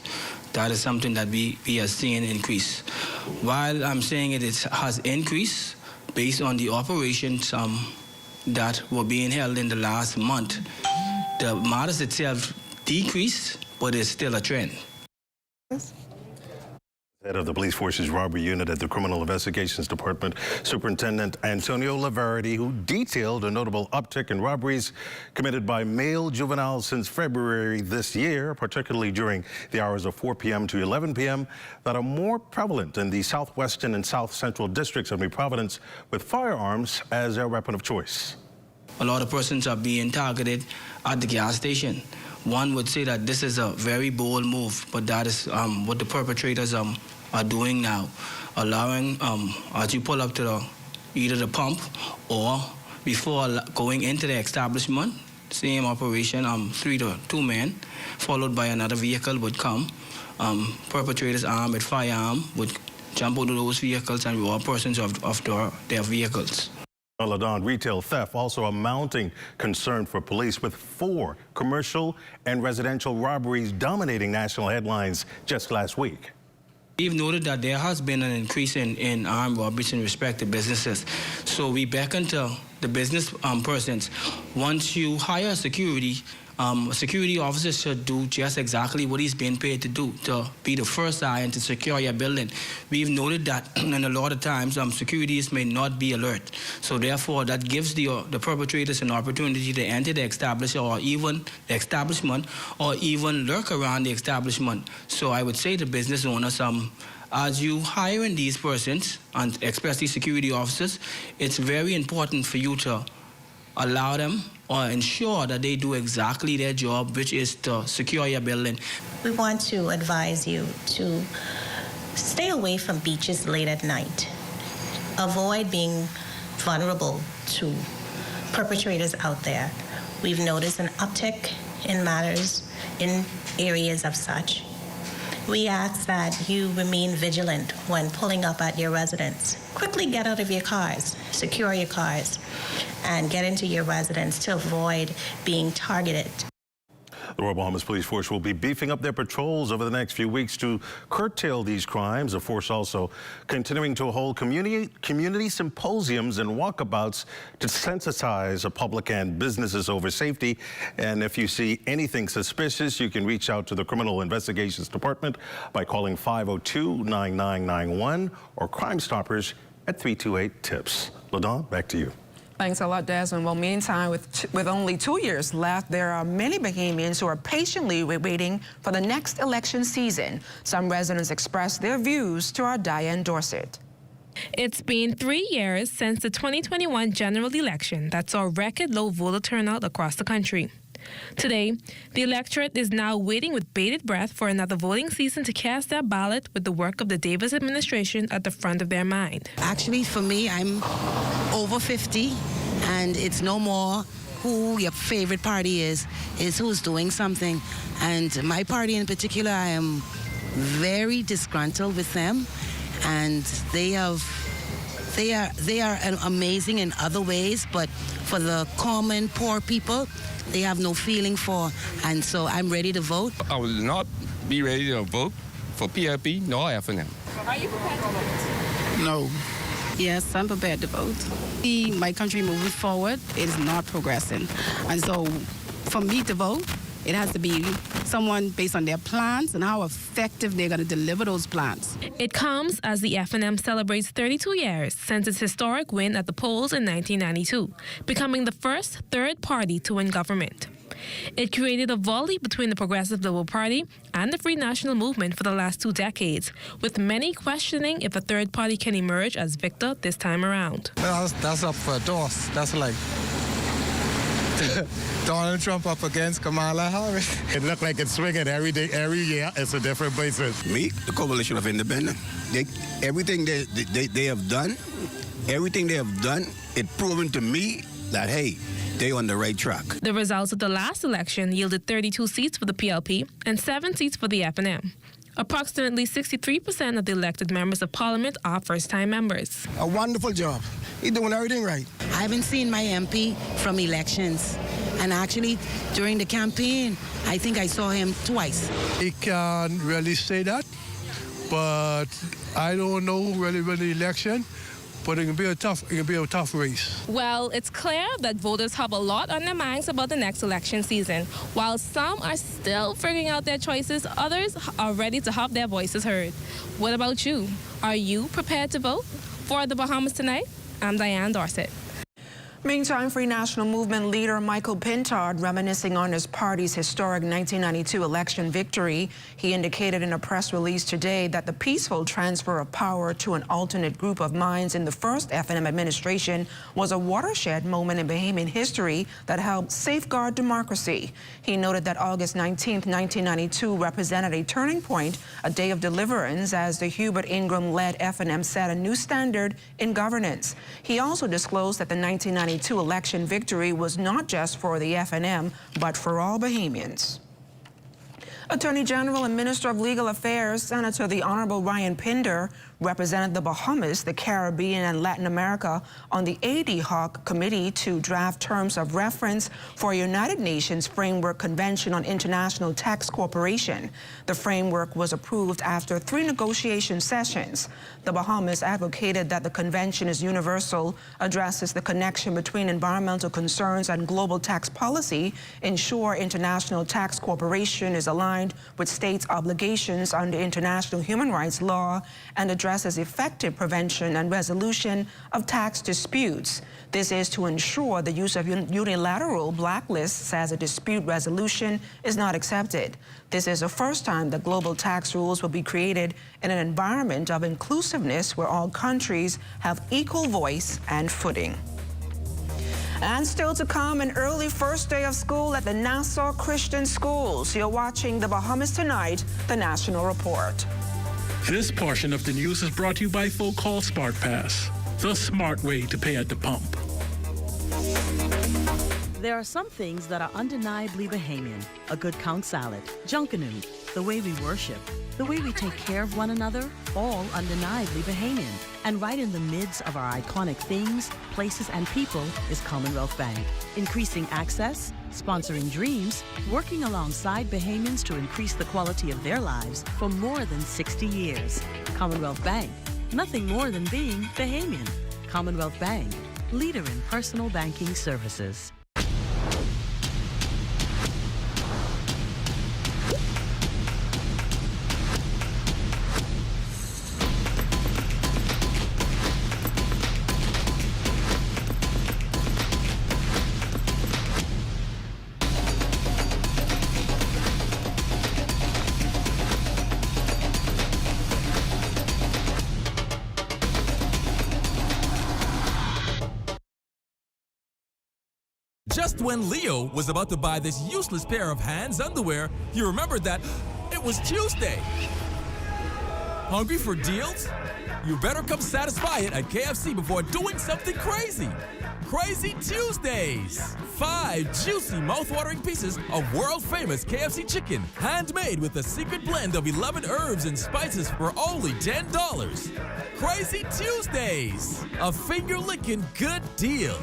That is something that we are seeing increase. While I'm saying it has increased based on the operations that were being held in the last month, the matters itself decreased, but it's still a trend. Head of the Police Force's robbery unit at the Criminal Investigations Department, Superintendent Antonio Laverity, who detailed a notable uptick in robberies committed by male juveniles since February this year, particularly during the hours of 4 p.m. to 11 p.m., that are more prevalent in the southwestern and south central districts of New Providence, with firearms as their weapon of choice. A lot of persons are being targeted at the gas station. One would say that this is a very bold move, but that is what the perpetrators are doing now, allowing, as you pull up to either the pump or before going into the establishment, same operation, 3 to 2 men, followed by another vehicle would come. Perpetrators armed with firearm would jump out of those vehicles and rob persons of their vehicles. LaDawn, retail theft also a mounting concern for police, with 4 commercial and residential robberies dominating national headlines just last week. We've noted that there has been an increase in armed robberies in respect to businesses. So we beckon to the business persons, once you hire security, a security officer should do just exactly what he's being paid to do, to be the first eye and to secure your building. We've noted that in a lot of times securities may not be alert. So therefore that gives the perpetrators an opportunity to enter the establishment or even the establishment or even lurk around the establishment. So I would say to business owners, as you hiring these persons, and especially security officers, it's very important for you to allow them or ensure that they do exactly their job, which is to secure your building. We want to advise you to stay away from beaches late at night. Avoid being vulnerable to perpetrators out there. We've noticed an uptick in matters in areas of such. We ask that you remain vigilant when pulling up at your residence. Quickly get out of your cars, secure your cars, and get into your residence to avoid being targeted. The Royal Bahamas Police Force will be beefing up their patrols over the next few weeks to curtail these crimes. The force also continuing to hold community symposiums and walkabouts to sensitize the public and businesses over safety. And if you see anything suspicious, you can reach out to the Criminal Investigations Department by calling 502-9991 or Crime Stoppers at 328-TIPS. LaDawn, back to you. Thanks a lot, Desmond. Well, meantime, with only 2 years left, there are many Bahamians who are patiently waiting for the next election season. Some residents expressed their views to our Diane Dorset. It's been 3 years since the 2021 general election that saw record low voter turnout across the country. Today, the electorate is now waiting with bated breath for another voting season to cast their ballot, with the work of the Davis administration at the front of their mind. Actually, for me, I'm over 50, and it's no more who your favorite party is who's doing something. And my party in particular, I am very disgruntled with them, and they are amazing in other ways, but for the common poor people, they have no feeling for, and so I'm ready to vote. I will not be ready to vote for PRP nor FNM. Are you prepared to vote? No. Yes, I'm prepared to vote. See my country moving forward is not progressing. And so for me to vote, it has to be someone based on their plans and how effective they're going to deliver those plans. It comes as the FNM celebrates 32 years since its historic win at the polls in 1992, becoming the first third party to win government. It created a volley between the Progressive Liberal Party and the Free National Movement for the last 2 decades, with many questioning if a third party can emerge as victor this time around. Well, that's up for a toss. That's like Donald Trump up against Kamala Harris. It looked like it's swinging every day, every year. It's a different basis. Me, the Coalition of Independents, everything they have done, it proven to me that, hey, they on the right track. The results of the last election yielded 32 seats for the PLP and 7 seats for the FNM. Approximately 63% of the elected members of Parliament are first-time members. A wonderful job. He's doing everything right. I haven't seen my MP from elections. And actually, during the campaign, I think I saw him twice. He can't really say that, but I don't know really when the election. But it can be a tough race. Well, it's clear that voters have a lot on their minds about the next election season. While some are still figuring out their choices, others are ready to have their voices heard. What about you? Are you prepared to vote? For the Bahamas Tonight, I'm Diane Dorset. Meantime, Free National Movement leader Michael Pintard reminiscing on his party's historic 1992 election victory. He indicated in a press release today that the peaceful transfer of power to an alternate group of minds in the first FNM administration was a watershed moment in Bahamian history that helped safeguard democracy. He noted that August 19, 1992 represented a turning point, a day of deliverance, as the Hubert Ingram-led FNM set a new standard in governance. He also disclosed that the 1992 election victory was not just for the FNM, but for all Bahamians. Attorney General and Minister of Legal Affairs, Senator the Honorable Ryan Pinder, represented the Bahamas, the Caribbean, and Latin America on the AD Hoc Committee to draft terms of reference for a United Nations Framework Convention on International Tax Cooperation. The framework was approved after 3 negotiation sessions. The Bahamas advocated that the convention is universal, addresses the connection between environmental concerns and global tax policy, ensure international tax cooperation is aligned with states' obligations under international human rights law, and addresses effective prevention and resolution of tax disputes. This is to ensure the use of unilateral blacklists as a dispute resolution is not accepted. This is the first time that global tax rules will be created in an environment of inclusiveness where all countries have equal voice and footing. And still to come, an early first day of school at the Nassau Christian Schools. You're watching the Bahamas Tonight, the National Report. This portion of the news is brought to you by Focall Smart Pass, the smart way to pay at the pump. There are some things that are undeniably Bahamian. A good count salad, junkanoo, the way we worship, the way we take care of one another, all undeniably Bahamian. And right in the midst of our iconic things, places, and people is Commonwealth Bank. Increasing access, sponsoring dreams, working alongside Bahamians to increase the quality of their lives for more than 60 years. Commonwealth Bank, nothing more than being Bahamian. Commonwealth Bank, leader in personal banking services. Just when Leo was about to buy this useless pair of Hands underwear, he remembered that it was Tuesday. Hungry for deals? You better come satisfy it at KFC before doing something crazy. Crazy Tuesdays! 5 juicy, mouth-watering pieces of world-famous KFC chicken, handmade with a secret blend of 11 herbs and spices for only $10. Crazy Tuesdays! A finger-licking good deal.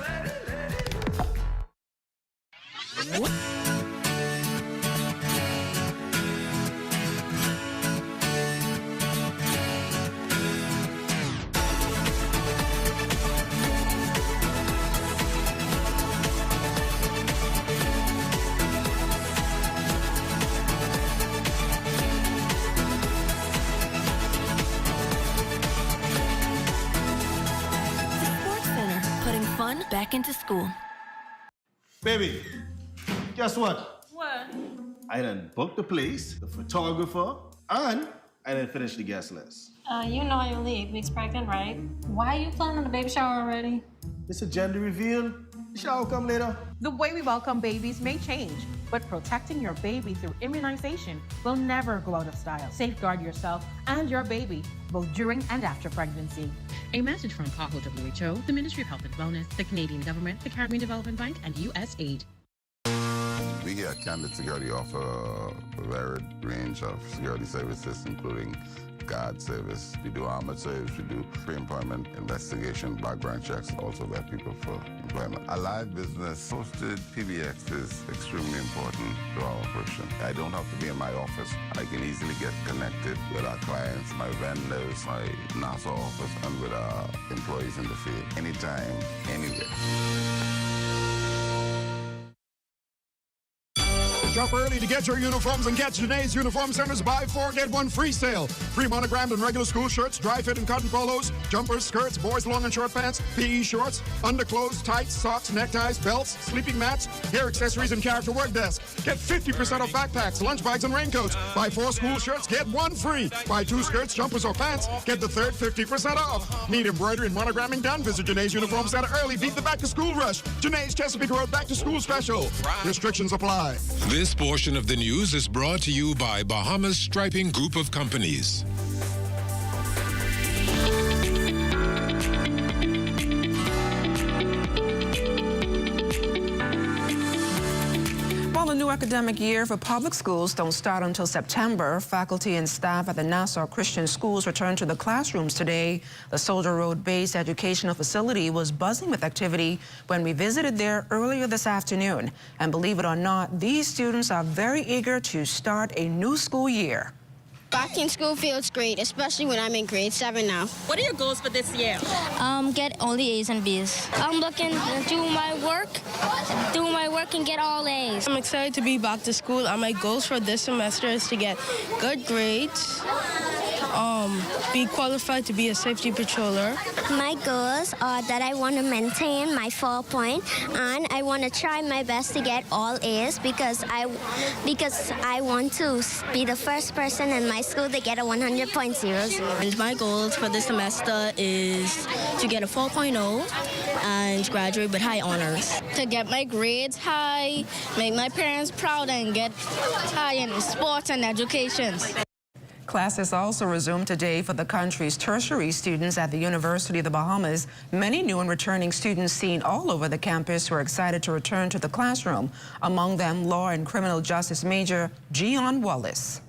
back into school. Baby, guess what? What? I done booked the place, the photographer, and I done finished the guest list. You know you're 8 weeks pregnant, right? Why are you planning the baby shower already? It's a gender reveal. The shower come later. The way we welcome babies may change, but protecting your baby through immunization will never go out of style. Safeguard yourself and your baby, both during and after pregnancy. A message from PAHO WHO, the Ministry of Health and Wellness, the Canadian Government, the Caribbean Development Bank, and USAID. We here at Candid Security offer a varied range of security services, including guard service, we do armored service, we do pre-employment investigation, background checks, also vet people for employment. A live business hosted PBX is extremely important to our operation. I don't have to be in my office. I can easily get connected with our clients, my vendors, my NASA office, and with our employees in the field, anytime, anywhere. Shop early to get your uniforms and catch Janae's Uniform Center's buy 4, get 1 free sale. Free monogrammed and regular school shirts, dry fit and cotton polos, jumpers, skirts, boys long and short pants, PE shorts, underclothes, tights, socks, neckties, belts, sleeping mats, hair accessories, and character work desk. Get 50% off backpacks, lunch bags, and raincoats. Buy 4 school shirts, get 1 free. Buy 2 skirts, jumpers, or pants, get the third 50% off. Need embroidery and monogramming done? Visit Janae's Uniform Center early. Beat the back to school rush. Janae's Chesapeake Road back to school special. Restrictions apply. This portion of the news is brought to you by Bahamas Striping Group of Companies. While the new academic year for public schools don't start until September, faculty and staff at the Nassau Christian Schools returned to the classrooms today. The Soldier Road-based educational facility was buzzing with activity when we visited there earlier this afternoon. And believe it or not, these students are very eager to start a new school year. Back in school feels great, especially when I'm in grade 7 now. What are your goals for this year? Get only A's and B's. I'm looking to do my work and get all A's. I'm excited to be back to school, and my goals for this semester is to get good grades, be qualified to be a safety patroller. My goals are that I want to maintain my 4 point, and I want to try my best to get all A's because I want to be the first person in my school to get a 100.0. And my goals for this semester is to get a 4.0 and graduate with high honors. To get my grades high, make my parents proud, and get high in sports and education. Classes also resumed today for the country's tertiary students at the University of the Bahamas. Many new and returning students seen all over the campus were excited to return to the classroom. Among them, law and criminal justice major Gian Wallace.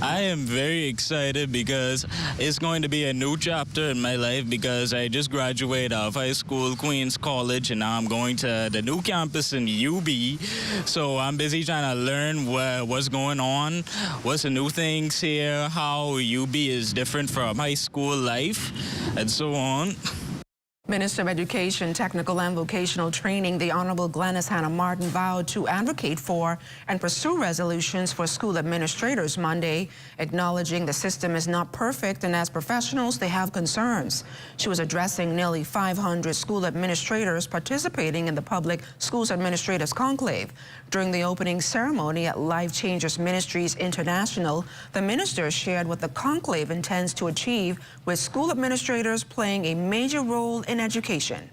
I am very excited because it's going to be a new chapter in my life because I just graduated out of high school, Queens College, and now I'm going to the new campus in UB. So I'm busy trying to learn what's going on, what's the new things here, how UB is different from high school life, and so on. Minister of Education, Technical and Vocational Training, the Honorable Glenys Hannah Martin vowed to advocate for and pursue resolutions for school administrators Monday, acknowledging the system is not perfect and as professionals they have concerns. She was addressing nearly 500 school administrators participating in the Public Schools Administrators Conclave. During the opening ceremony at Life Changers Ministries International, the minister shared what the conclave intends to achieve, with school administrators playing a major role in education.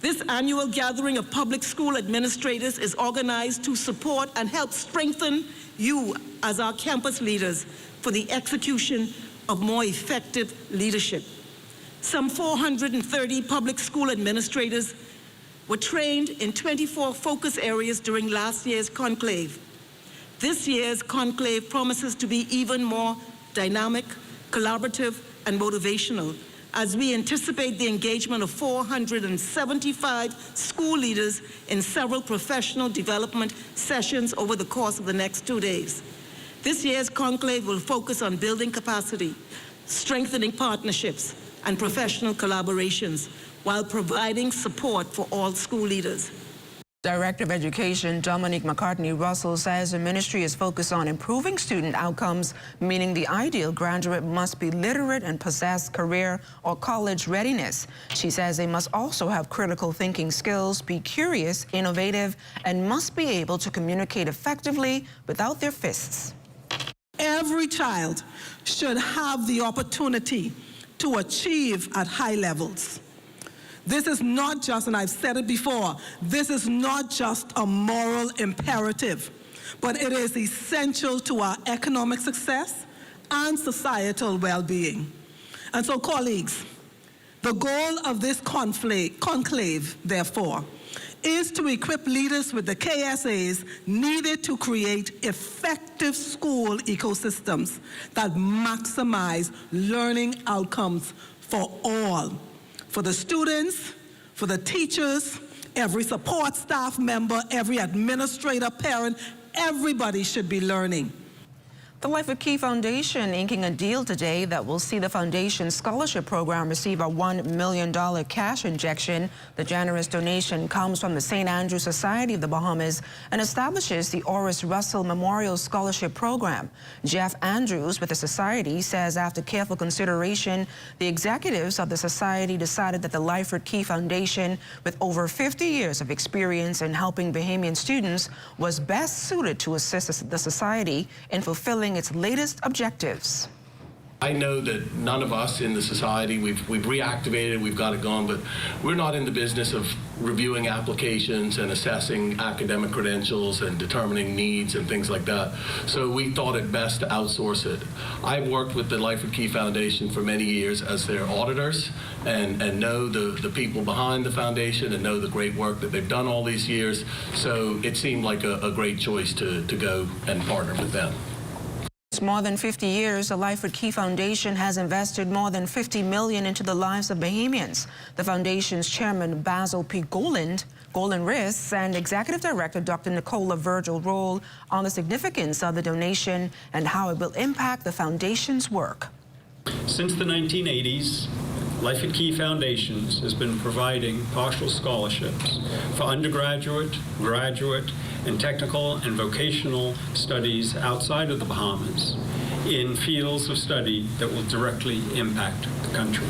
This annual gathering of public school administrators is organized to support and help strengthen you as our campus leaders for the execution of more effective leadership. Some 430 public school administrators were trained in 24 focus areas during last year's conclave. This year's conclave promises to be even more dynamic, collaborative, and motivational, as we anticipate the engagement of 475 school leaders in several professional development sessions over the course of the next 2 days. This year's conclave will focus on building capacity, strengthening partnerships, and professional collaborations, while providing support for all school leaders. Director of Education Dominique McCartney-Russell says the ministry is focused on improving student outcomes, meaning the ideal graduate must be literate and possess career or college readiness. She says they must also have critical thinking skills, be curious, innovative, and must be able to communicate effectively without their fists. Every child should have the opportunity to achieve at high levels. This is not just, and I've said it before, this is not just a moral imperative, but it is essential to our economic success and societal well-being. And so, colleagues, the goal of this conclave, therefore, is to equip leaders with the KSAs needed to create effective school ecosystems that maximize learning outcomes for all. For the students, for the teachers, every support staff member, every administrator, parent, everybody should be learning. The Life at Key Foundation inking a deal today that will see the foundation's scholarship program receive a $1 million cash injection. The generous donation comes from the St. Andrew Society of the Bahamas and establishes the Oris Russell Memorial Scholarship Program. Jeff Andrews with the Society says after careful consideration, the executives of the Society decided that the Life at Key Foundation, with over 50 years of experience in helping Bahamian students, was best suited to assist the Society in fulfilling its latest objectives. I know that none of us in the society, we've reactivated, we've got it going, but we're not in the business of reviewing applications and assessing academic credentials and determining needs and things like that. So we thought it best to outsource it. I've worked with the Life at Key Foundation for many years as their auditors and know the people behind the foundation and know the great work that they've done all these years. So it seemed like a great choice to go and partner with them. More than 50 years, the Life at Key Foundation has invested more than $50 million into the lives of Bahamians. The foundation's chairman, Basil P. Goland risks, and executive director, Dr. Nicola Virgil, roll on the significance of the donation and how it will impact the foundation's work. Since the 1980s, Life at Key Foundations has been providing partial scholarships for undergraduate, graduate, and technical and vocational studies outside of the Bahamas in fields of study that will directly impact the country.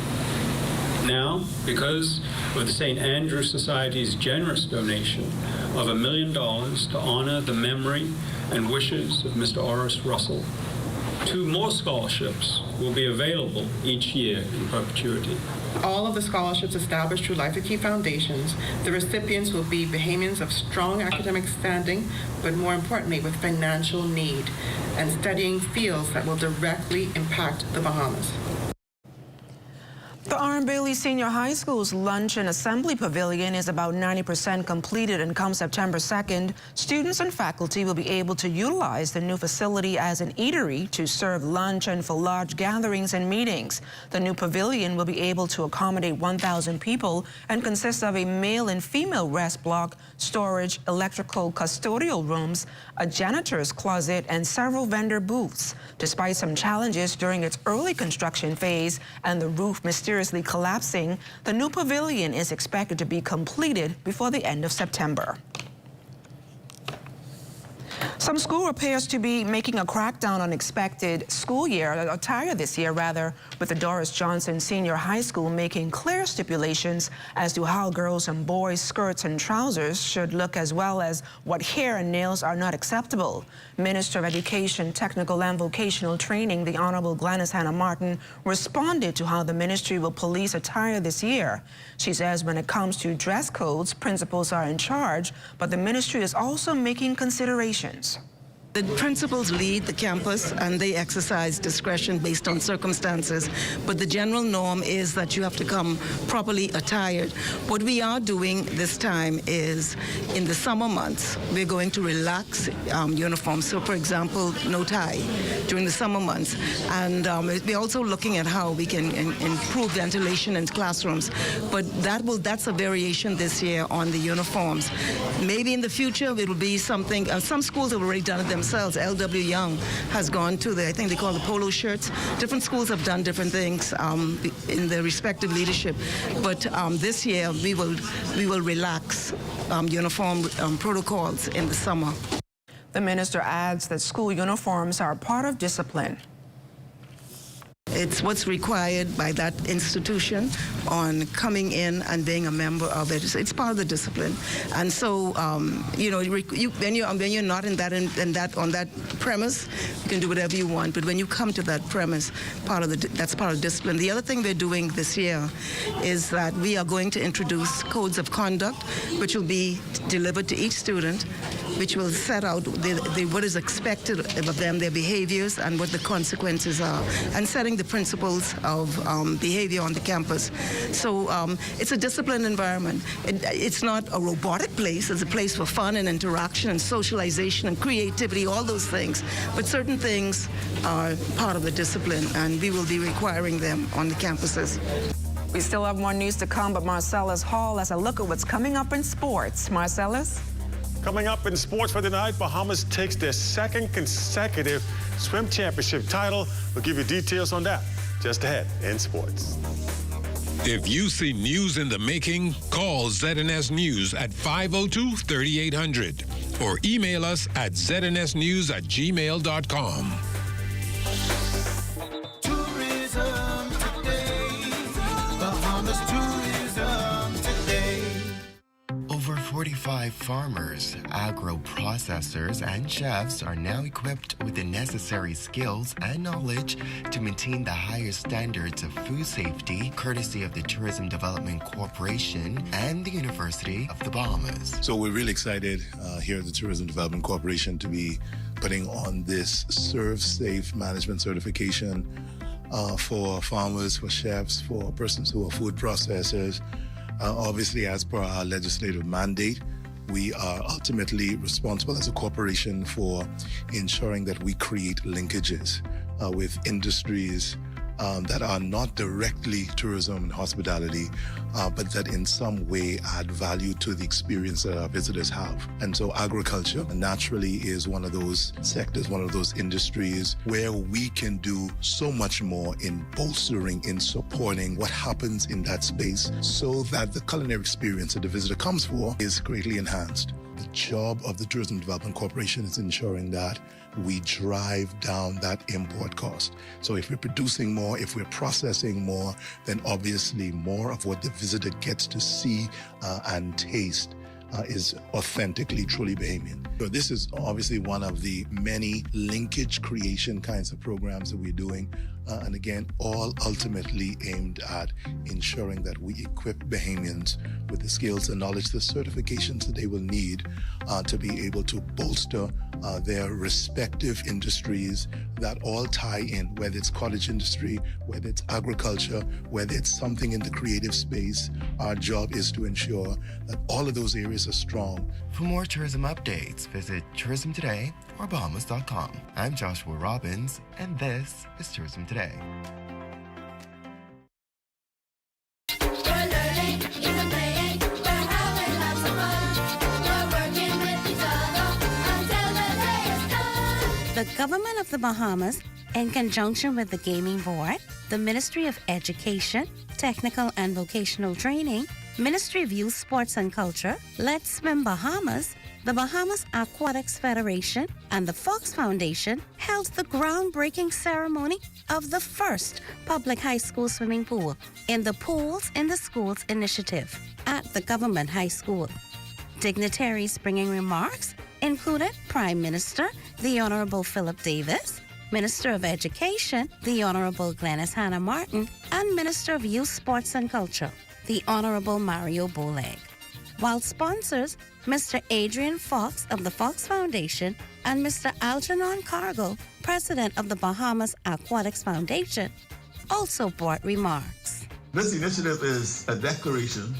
Now, because of the St. Andrew Society's generous donation of $1 million to honor the memory and wishes of Mr. Oris Russell, 2 more scholarships will be available each year in perpetuity. All of the scholarships established through Life at Key Foundations, the recipients will be Bahamians of strong academic standing, but more importantly, with financial need and studying fields that will directly impact the Bahamas. The R. M. Bailey Senior High School's Lunch and Assembly Pavilion is about 90% completed, and come September 2nd, students and faculty will be able to utilize the new facility as an eatery to serve lunch and for large gatherings and meetings. The new pavilion will be able to accommodate 1,000 people and consists of a male and female rest block, storage, electrical, custodial rooms, a janitor's closet, and several vendor booths. Despite some challenges during its early construction phase and the roof mysteriously collapsing, the new pavilion is expected to be completed before the end of September. Some school appears to be making a crackdown on expected school year attire this year, with the Doris Johnson Senior High School making clear stipulations as to how girls and boys' skirts and trousers should look, as well as what hair and nails are not acceptable. Minister of Education, Technical and Vocational Training, the Honorable Gladys Hannah Martin, responded to how the ministry will police attire this year. She says when it comes to dress codes, principals are in charge, but the ministry is also making considerations. The principals lead the campus and they exercise discretion based on circumstances, but the general norm is that you have to come properly attired. What we are doing this time is, in the summer months, we're going to relax uniforms. So, for example, no tie during the summer months. And we're also looking at how we can improve ventilation in classrooms. But that's a variation this year on the uniforms. Maybe in the future it will be something, some schools have already done it themselves. themselves. L.W. Young has gone to I think they call the polo shirts. Different schools have done different things in their respective leadership. But this year we will relax uniform protocols in the summer. The minister adds that school uniforms are part of discipline. It's what's required by that institution on coming in and being a member of it. It's part of the discipline, and so when you're not on that premise, you can do whatever you want. But when you come to that premise, that's part of discipline. The other thing we're doing this year is that we are going to introduce codes of conduct, which will be delivered to each student, which will set out what is expected of them, their behaviors, and what the consequences are, and setting the principles of behavior on the campus. So it's a disciplined environment. It's not a robotic place. It's a place for fun and interaction and socialization and creativity, all those things. But certain things are part of the discipline, and we will be requiring them on the campuses. We still have more news to come, but Marcellus Hall has a look at what's coming up in sports. Marcellus? Coming up in sports for tonight, Bahamas takes their second consecutive swim championship title. We'll give you details on that just ahead in sports. If you see news in the making, call ZNS News at 502-3800 or email us at znsnews@gmail.com. Tourism today, Bahamas tourism today. Over 45 farmers, agro-processors, and chefs are now equipped with the necessary skills and knowledge to maintain the highest standards of food safety, courtesy of the Tourism Development Corporation and the University of the Bahamas. So we're really excited here at the Tourism Development Corporation to be putting on this Serve Safe Management certification for farmers, for chefs, for persons who are food processors. Obviously, as per our legislative mandate, we are ultimately responsible as a corporation for ensuring that we create linkages with industries that are not directly tourism and hospitality, but that in some way add value to the experience that our visitors have. And so agriculture naturally is one of those sectors, one of those industries where we can do so much more in bolstering, in supporting what happens in that space so that the culinary experience that the visitor comes for is greatly enhanced. The job of the Tourism Development Corporation is ensuring that we drive down that import cost. So if we're producing more, if we're processing more, then obviously more of what the visitor gets to see and taste is authentically, truly Bahamian. So this is obviously one of the many linkage creation kinds of programs that we're doing. And again, all ultimately aimed at ensuring that we equip Bahamians with the skills and knowledge, the certifications that they will need to be able to bolster their respective industries that all tie in, whether it's cottage industry, whether it's agriculture, whether it's something in the creative space. Our job is to ensure that all of those areas are strong. For more tourism updates, visit Tourism Today or Bahamas.com. I'm Joshua Robbins, and this is Tourism Today. The government of the Bahamas, in conjunction with the Gaming Board, the Ministry of Education, Technical and Vocational Training, Ministry of Youth, Sports and Culture, Let's Swim Bahamas, the Bahamas Aquatics Federation, and the Fox Foundation held the groundbreaking ceremony of the first public high school swimming pool in the Pools in the Schools initiative at the government high school. Dignitaries bringing remarks included Prime Minister, the Honorable Philip Davis, Minister of Education, the Honorable Glenys Hanna Martin, and Minister of Youth, Sports and Culture, the Honorable Mario Boleg. While sponsors, Mr. Adrian Fox of the Fox Foundation and Mr. Algernon Cargill, President of the Bahamas Aquatics Foundation, also brought remarks. This initiative is a declaration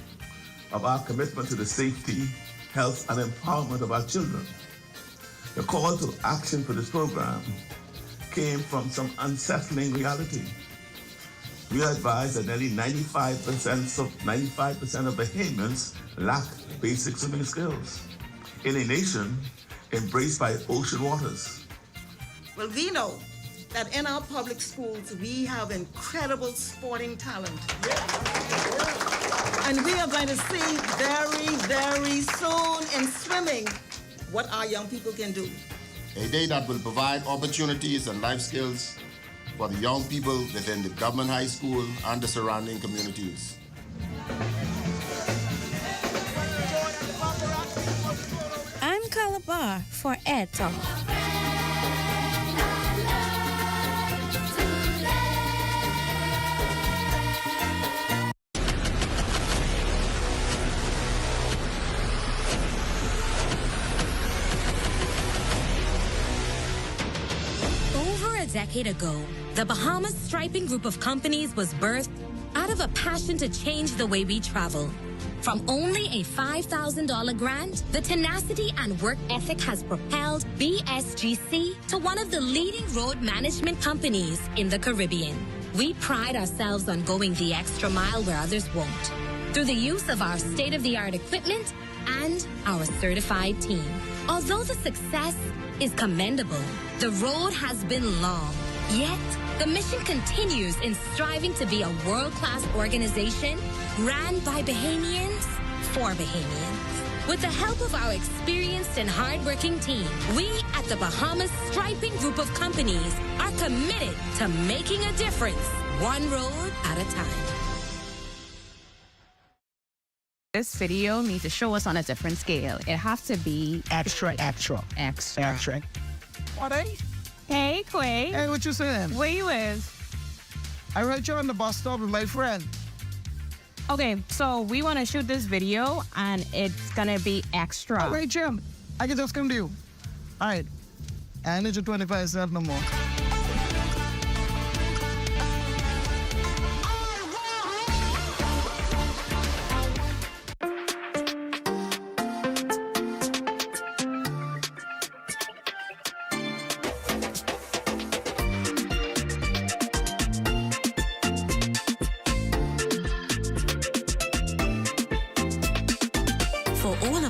of our commitment to the safety, health, and empowerment of our children. The call to action for this program came from some unsettling reality. We are advised that nearly 95% of Bahamians lack basic swimming skills. In a nation embraced by ocean waters. Well, we know that in our public schools, we have incredible sporting talent. And we are going to see very, very soon in swimming what our young people can do. A day that will provide opportunities and life skills for the young people within the government high school and the surrounding communities. I'm Calabar for Ed Talk. A decade ago, the Bahamas Striping Group of companies was birthed out of a passion to change the way we travel. From only a $5,000 grant, the tenacity and work ethic has propelled BSGC to one of the leading road management companies in the Caribbean. We pride ourselves on going the extra mile where others won't, through the use of our state-of-the-art equipment and our certified team. Although the success is commendable, the road has been long. Yet, the mission continues in striving to be a world-class organization ran by Bahamians for Bahamians. With the help of our experienced and hardworking team, we at the Bahamas Striping Group of companies are committed to making a difference, one road at a time. This video needs to show us on a different scale. It has to be extra. What, eh? Hey, Quay. Hey, what you saying? Where you is? I heard you on the bus stop with my friend. Okay, so we want to shoot this video, and it's gonna be extra. All right, Jim. I can just come to you. All right. I need you 25 cents no more.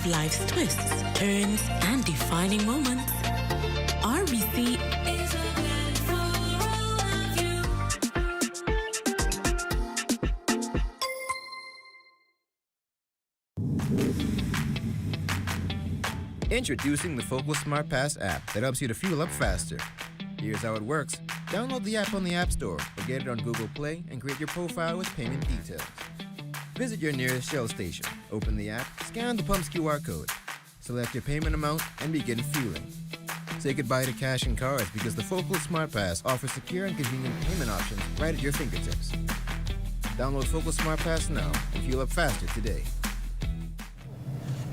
Life's twists, turns, and defining moments. RBC is a land for all of you. Introducing the Focal Smart Pass app that helps you to fuel up faster. Here's how it works. Download the app on the App Store or get it on Google Play and create your profile with payment details. Visit your nearest Shell station, open the app, scan the pump's QR code, select your payment amount, and begin fueling. Say goodbye to cash and cards because the Focal Smart Pass offers secure and convenient payment options right at your fingertips. Download Focal Smart Pass now and fuel up faster today.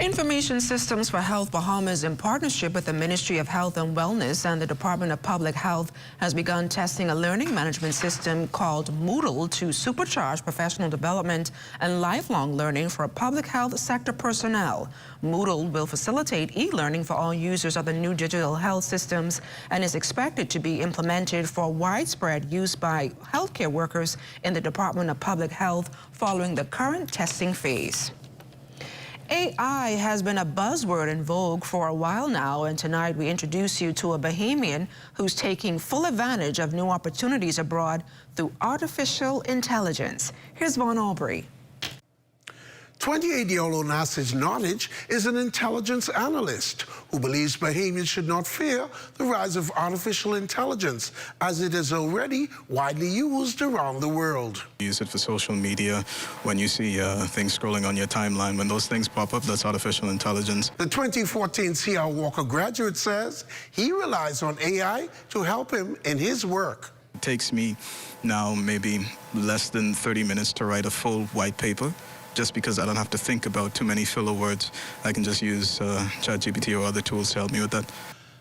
Information Systems for Health Bahamas, in partnership with the Ministry of Health and Wellness and the Department of Public Health, has begun testing a learning management system called Moodle to supercharge professional development and lifelong learning for public health sector personnel. Moodle will facilitate e-learning for all users of the new digital health systems and is expected to be implemented for widespread use by healthcare workers in the Department of Public Health following the current testing phase. AI has been a buzzword in vogue for a while now, and tonight we introduce you to a Bahamian who's taking full advantage of new opportunities abroad through artificial intelligence. Here's Vaughn Aubrey. 28-year-old Nasij Nottage is an intelligence analyst who believes Bahamians should not fear the rise of artificial intelligence, as it is already widely used around the world. Use it for social media. When you see things scrolling on your timeline, when those things pop up, that's artificial intelligence. The 2014 C.R. Walker graduate says he relies on AI to help him in his work. It takes me now maybe less than 30 minutes to write a full white paper, just because I don't have to think about too many filler words. I can just use ChatGPT or other tools to help me with that.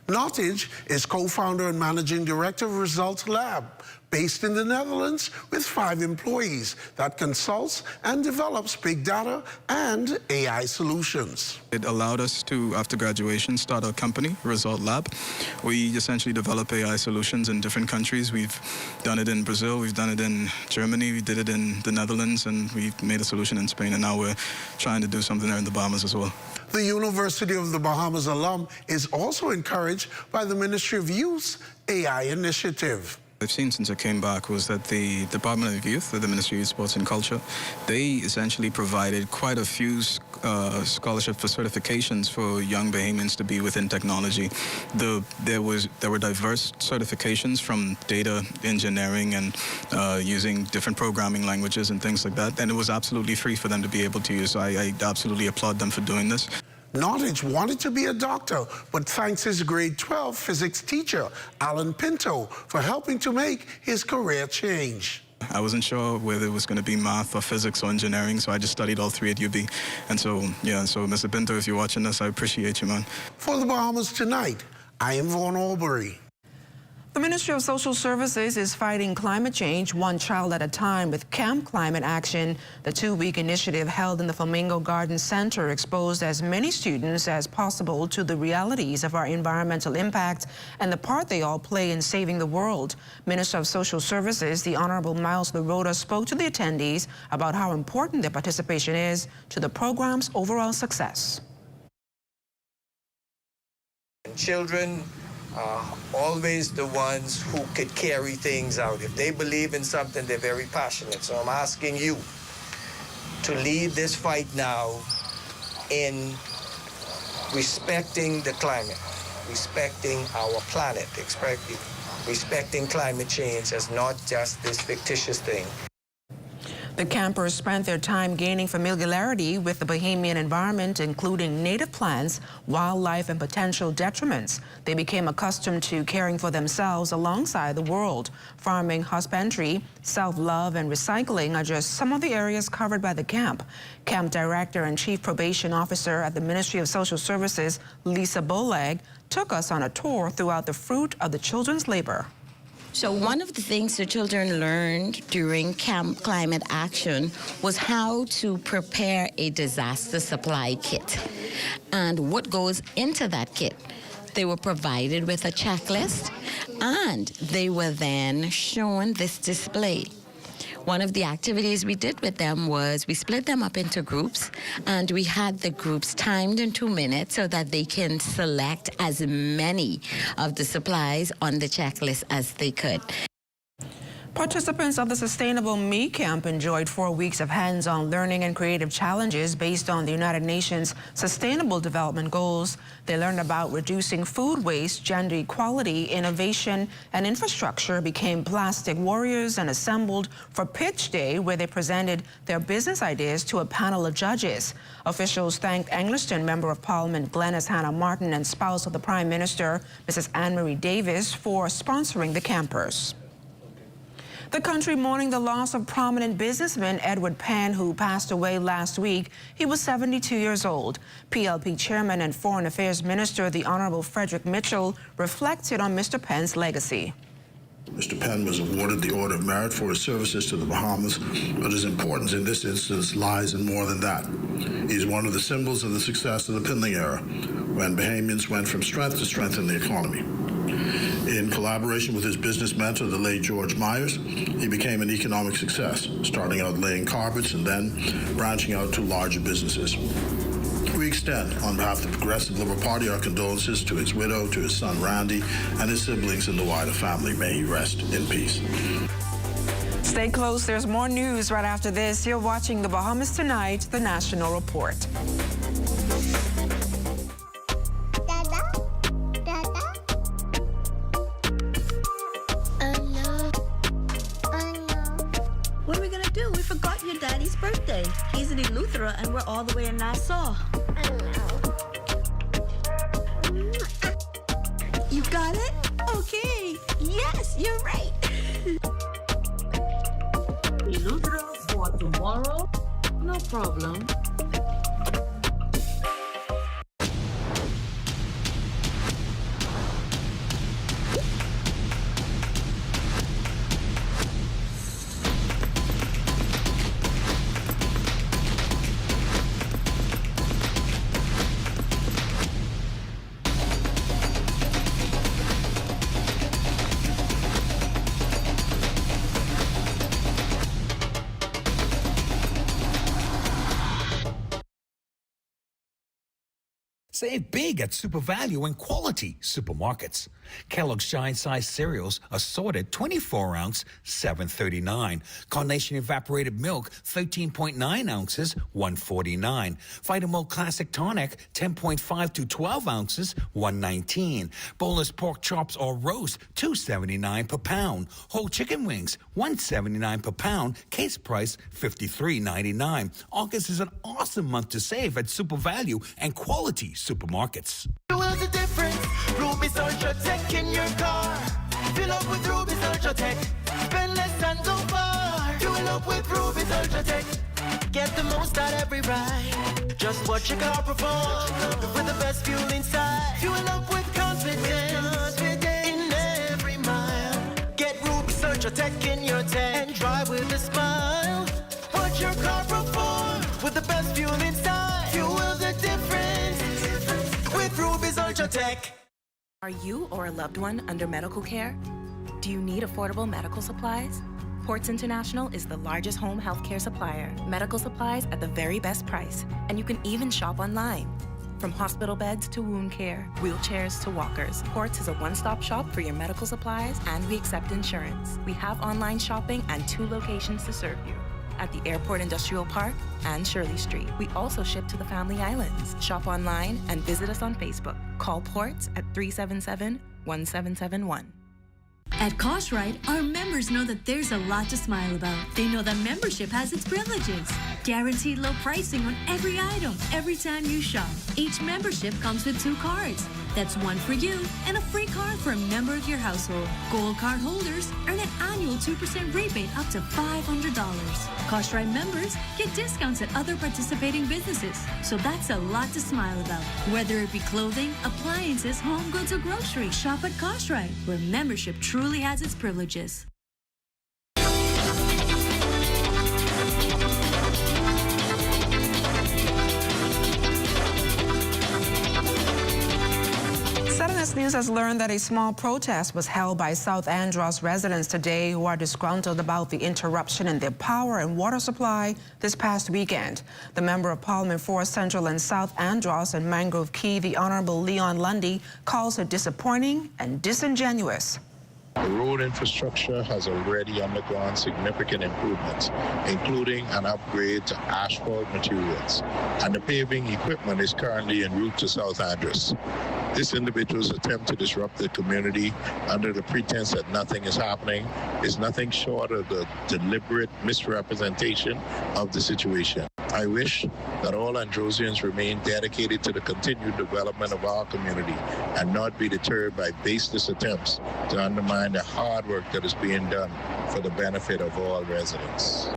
Nottage is co-founder and managing director of Results Lab, based in the Netherlands with 5 employees that consults and develops big data and AI solutions. It allowed us to, after graduation, start a company, Result Lab. We essentially develop AI solutions in different countries. We've done it in Brazil, we've done it in Germany, we did it in the Netherlands, and we've made a solution in Spain, and now we're trying to do something there in the Bahamas as well. The University of the Bahamas alum is also encouraged by the Ministry of Youth's AI initiative. I've seen since I came back was that the Department of Youth, the Ministry of Youth, Sports and Culture, they essentially provided quite a few scholarships for certifications for young Bahamians to be within technology. There were diverse certifications from data engineering and using different programming languages and things like that, and it was absolutely free for them to be able to use. So I absolutely applaud them for doing this. Nottage wanted to be a doctor, but thanks his grade 12 physics teacher, Alan Pinto, for helping to make his career change. I wasn't sure whether it was going to be math or physics or engineering, so I just studied all 3 at UB. And so, yeah, so Mr. Pinto, if you're watching this, I appreciate you, man. For the Bahamas Tonight, I am Vaughn Albury. The Ministry of Social Services is fighting climate change one child at a time with Camp Climate Action. The 2-week initiative held in the Flamingo Garden Center exposed as many students as possible to the realities of our environmental impact and the part they all play in saving the world. Minister of Social Services, the Honorable Miles LaRota, spoke to the attendees about how important their participation is to the program's overall success. Children are always the ones who could carry things out. If they believe in something, they're very passionate. So I'm asking you to lead this fight now in respecting the climate, respecting our planet, respecting climate change as not just this fictitious thing. The campers spent their time gaining familiarity with the Bahamian environment, including native plants, wildlife, and potential detriments. They became accustomed to caring for themselves alongside the world. Farming, husbandry, self-love, and recycling are just some of the areas covered by the camp. Camp Director and Chief Probation Officer at the Ministry of Social Services, Lisa Bolag, took us on a tour throughout the fruit of the children's labor. So one of the things the children learned during Camp Climate Action was how to prepare a disaster supply kit and what goes into that kit. They were provided with a checklist and they were then shown this display. One of the activities we did with them was we split them up into groups and we had the groups timed in 2 minutes so that they can select as many of the supplies on the checklist as they could. Participants of the Sustainable Me Camp enjoyed 4 weeks of hands-on learning and creative challenges based on the United Nations Sustainable Development Goals. They learned about reducing food waste, gender equality, innovation, and infrastructure, became plastic warriors, and assembled for Pitch Day, where they presented their business ideas to a panel of judges. Officials thanked Anglerston Member of Parliament Glenys Hannah Martin and spouse of the Prime Minister, Mrs. Anne-Marie Davis, for sponsoring the campers. The country mourning the loss of prominent businessman Edward Penn, who passed away last week. He was 72 years old. PLP Chairman and Foreign Affairs Minister, the Honorable Frederick Mitchell, reflected on Mr. Penn's legacy. Mr. Penn was awarded the Order of Merit for his services to the Bahamas, but his importance in this instance lies in more than that. He's one of the symbols of the success of the Pindling era, when Bahamians went from strength to strength in the economy. In collaboration with his business mentor, the late George Myers, he became an economic success, starting out laying carpets and then branching out to larger businesses. We extend, on behalf of the Progressive Liberal Party, our condolences to his widow, to his son Randy, and his siblings and the wider family. May he rest in peace. Stay close. There's more news right after this. You're watching The Bahamas Tonight, the National Report. What are we gonna do? We forgot your daddy's birthday. He's in Eleuthera and we're all the way in Nassau. You got it? Okay. Yes, you're right. Eleuthera for tomorrow? No problem. Save big at Super Value and quality supermarkets. Kellogg's Giant Size cereals assorted 24-ounce, $7.39. Carnation evaporated milk 13.9 ounces, $1.49. Vitamalt Classic Tonic 10.5 to 12 ounces, $1.19. Boneless pork chops or roast $2.79 per pound. Whole chicken wings $1.79 per pound. Case price $53.99. August is an awesome month to save at Super Value and quality supermarkets. Fuel the difference. Rubis Ultra Tech in your car. Fill up with Rubis Ultra Tech. Spend less and go far. Fuel up with Rubis Ultra Tech. Get the most out every ride. Just watch your car perform with the best fuel inside. Fuel up with confidence in every mile. Get Rubis Ultra Tech in your tank and drive with a smile. Watch your car perform with the best fuel inside. Fuel the difference with Rubis Ultra Tech. Are you or a loved one under medical care? Do you need affordable medical supplies? Ports International is the largest home healthcare supplier. Medical supplies at the very best price. And you can even shop online. From hospital beds to wound care, wheelchairs to walkers, Ports is a one-stop shop for your medical supplies, and we accept insurance. We have online shopping and 2 locations to serve you. At the Airport Industrial Park and Shirley Street. We also ship to the Family Islands. Shop online and visit us on Facebook. Call Ports at 377-1771. At Cartwright, our members know that there's a lot to smile about. They know that membership has its privileges. Guaranteed low pricing on every item, every time you shop. Each membership comes with 2 cards. That's one for you and a free card for a member of your household. Gold card holders earn an annual 2% rebate up to $500. Cartwright members get discounts at other participating businesses. So that's a lot to smile about. Whether it be clothing, appliances, home goods, or groceries, shop at Cartwright, where membership truly has its privileges. CBS News has learned that a small protest was held by South Andros residents today who are disgruntled about the interruption in their power and water supply this past weekend. The Member of Parliament for Central and South Andros and Mangrove Key, the Honorable Leon Lundy, calls it disappointing and disingenuous. The road infrastructure has already undergone significant improvements, including an upgrade to asphalt materials, and the paving equipment is currently en route to South Andros. This individual's attempt to disrupt the community under the pretense that nothing is happening is nothing short of the deliberate misrepresentation of the situation. I wish that all Androsians remain dedicated to the continued development of our community and not be deterred by baseless attempts to undermine the hard work that is being done for the benefit of all residents.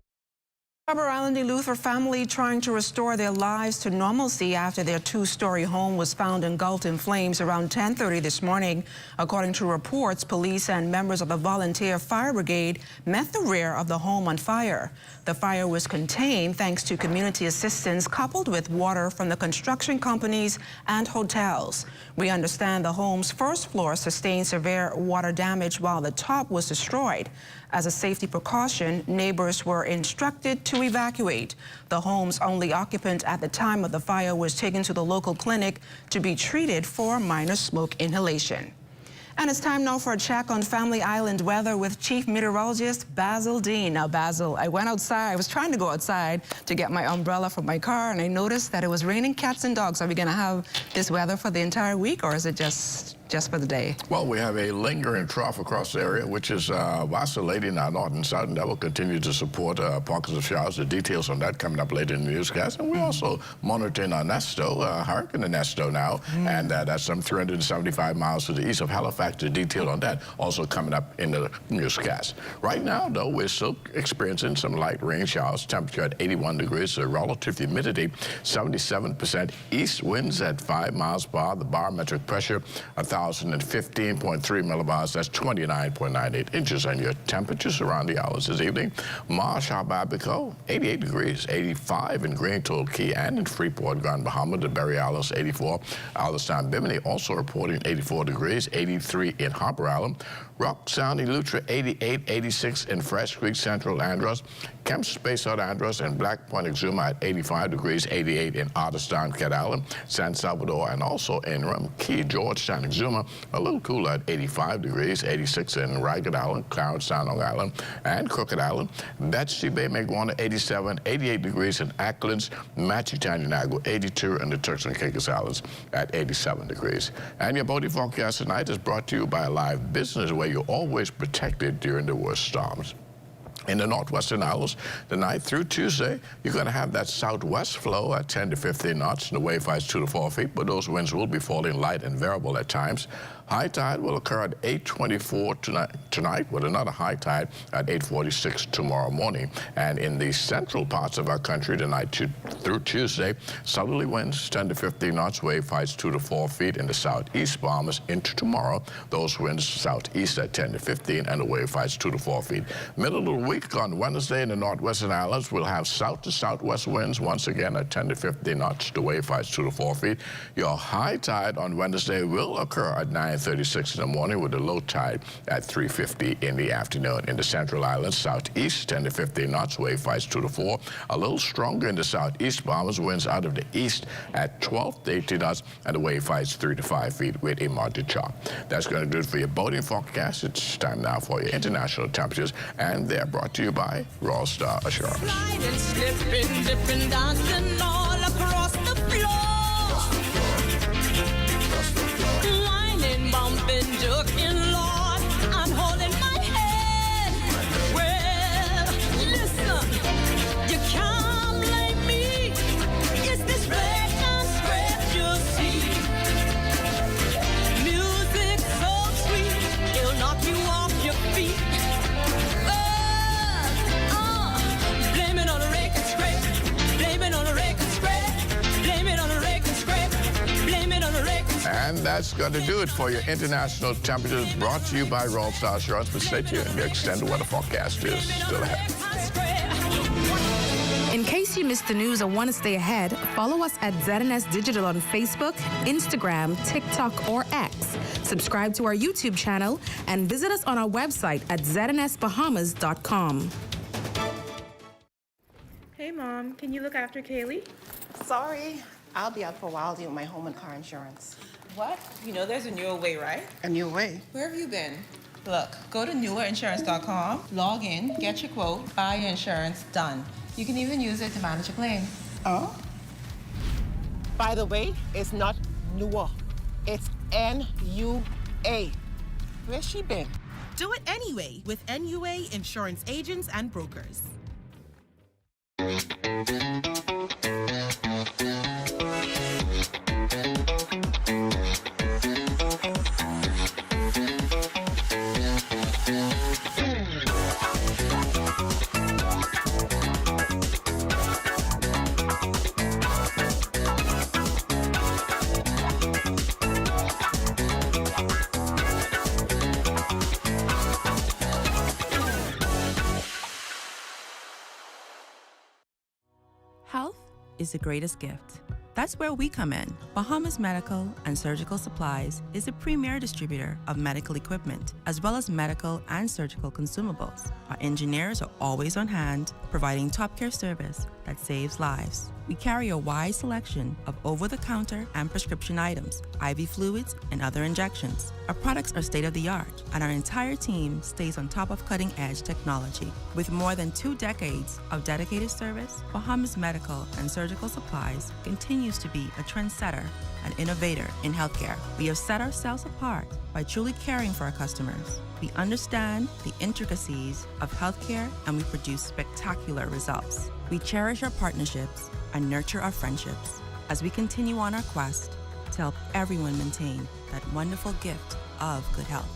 Harbour Island Eleuthera family trying to restore their lives to normalcy after their two-story home was found engulfed in flames around 10:30 this morning. According to reports, police and members of the volunteer fire brigade met the rear of the home on fire. The fire was contained thanks to community assistance coupled with water from the construction companies and hotels. We understand the home's first floor sustained severe water damage while the top was destroyed. As a safety precaution, neighbors were instructed to evacuate. The home's only occupant at the time of the fire was taken to the local clinic to be treated for minor smoke inhalation. And it's time now for a check on Family Island weather with Chief Meteorologist Basil Dean. Now, Basil, I went outside. I was trying to go outside to get my umbrella from my car, and I noticed that it was raining cats and dogs. Are we going to have this weather for the entire week, or is it just for the day? Well, we have a lingering trough across the area, which is oscillating our north and south, and that will continue to support pockets of showers. The details on that coming up later in the newscast. And we're also monitoring our Nesto, Hurricane Nesto now, and that's some 375 miles to the east of Halifax. The detail on that also coming up in the newscast. Right now, though, we're still experiencing some light rain showers. Temperature at 81 degrees, the relative humidity 77%. East winds at 5 miles per hour. The barometric pressure 1,000. 1,015.3 millibars. That's 29.98 inches. And your temperatures around the hours this evening. Marshall, Babico, 88 degrees, 85 in Green Key and in Freeport, Grand Bahama, the Berry Islands, 84. Allenstown, Bimini also reporting 84 degrees, 83 in Harper Island. Rock Sound, Eleuthera, 88, 86 in Fresh Creek, Central Andros. Kemps, Bayside Andros, and Black Point, Exuma at 85 degrees, 88 in Otterstown, Cat Island, San Salvador, and also in Rum Key, Georgetown, Exuma, a little cooler at 85 degrees, 86 in Ragged Island, Clarence Sound, Long Island, and Crooked Island. Betsy Bay, Maguana, 87, 88 degrees in Acklands, Matchetown, Nago, 82 in the Turks and Caicos Islands at 87 degrees. And your boating forecast tonight is brought to you by Live Business, where you're always protected during the worst storms. In the northwestern islands, tonight through Tuesday, you're going to have that southwest flow at 10 to 15 knots, and the wave heights 2 to 4 feet, but those winds will be falling light and variable at times. High tide will occur at 8:24 tonight, with another high tide at 8:46 tomorrow morning. And in the central parts of our country tonight through Tuesday, southerly winds 10 to 15 knots, wave heights 2 to 4 feet. In the southeast Bahamas into tomorrow, those winds southeast at 10 to 15, and the wave heights 2 to 4 feet. Middle of the week on Wednesday in the northwestern islands, we'll have south to southwest winds once again at 10 to 15 knots, the wave heights 2 to 4 feet. Your high tide on Wednesday will occur at 9:36 in the morning, with a low tide at 3:50 in the afternoon. In the central islands, southeast 10 to 15 knots, wave heights 2 to 4. A little stronger in the southeast Bahamas, winds out of the east at 12 to 18 knots, and the wave heights 3 to 5 feet with a moderate chop. That's going to do it for your boating forecast. It's time now for your international temperatures, and they're brought to you by Royal Star Assurance. Sliding, slipping, dipping, dancing all across the floor. Whining, bumping, jerking, Lord, I'm holding my head. Well, listen, you can't blame me. It's this red and spread you see. Music so sweet, it'll knock you off your feet. Blame it on a rake and scrape. Blame it on a rake and scrape. Blame it on a rake and scrape. Blame it on a rake and scrape. And that's going to do it for your international temperatures, brought to you by Royal Star Assurance. But stay tuned, the extended weather forecast is still ahead. In case you missed the news or want to stay ahead, follow us at ZNS Digital on Facebook, Instagram, TikTok, or X. Subscribe to our YouTube channel and visit us on our website at znsbahamas.com. Hey, Mom, can you look after Kaylee? Sorry, I'll be out for a while dealing with my home and car insurance. What? You know there's a newer way, right? A new way? Where have you been? Look, go to newerinsurance.com, log in, get your quote, buy your insurance, done. You can even use it to manage your claim. Oh? By the way, it's not newer. It's N-U-A. Where's she been? Do it anyway with NUA Insurance Agents and Brokers. Health is the greatest gift. That's where we come in. Bahamas Medical and Surgical Supplies is a premier distributor of medical equipment, as well as medical and surgical consumables. Our engineers are always on hand, providing top care service that saves lives. We carry a wide selection of over-the-counter and prescription items, IV fluids, and other injections. Our products are state-of-the-art, and our entire team stays on top of cutting-edge technology. With more than 2 decades of dedicated service, Bahamas Medical and Surgical Supplies continues to be a trendsetter and innovator in healthcare. We have set ourselves apart by truly caring for our customers. We understand the intricacies of healthcare, and we produce spectacular results. We cherish our partnerships and nurture our friendships as we continue on our quest to help everyone maintain that wonderful gift of good health.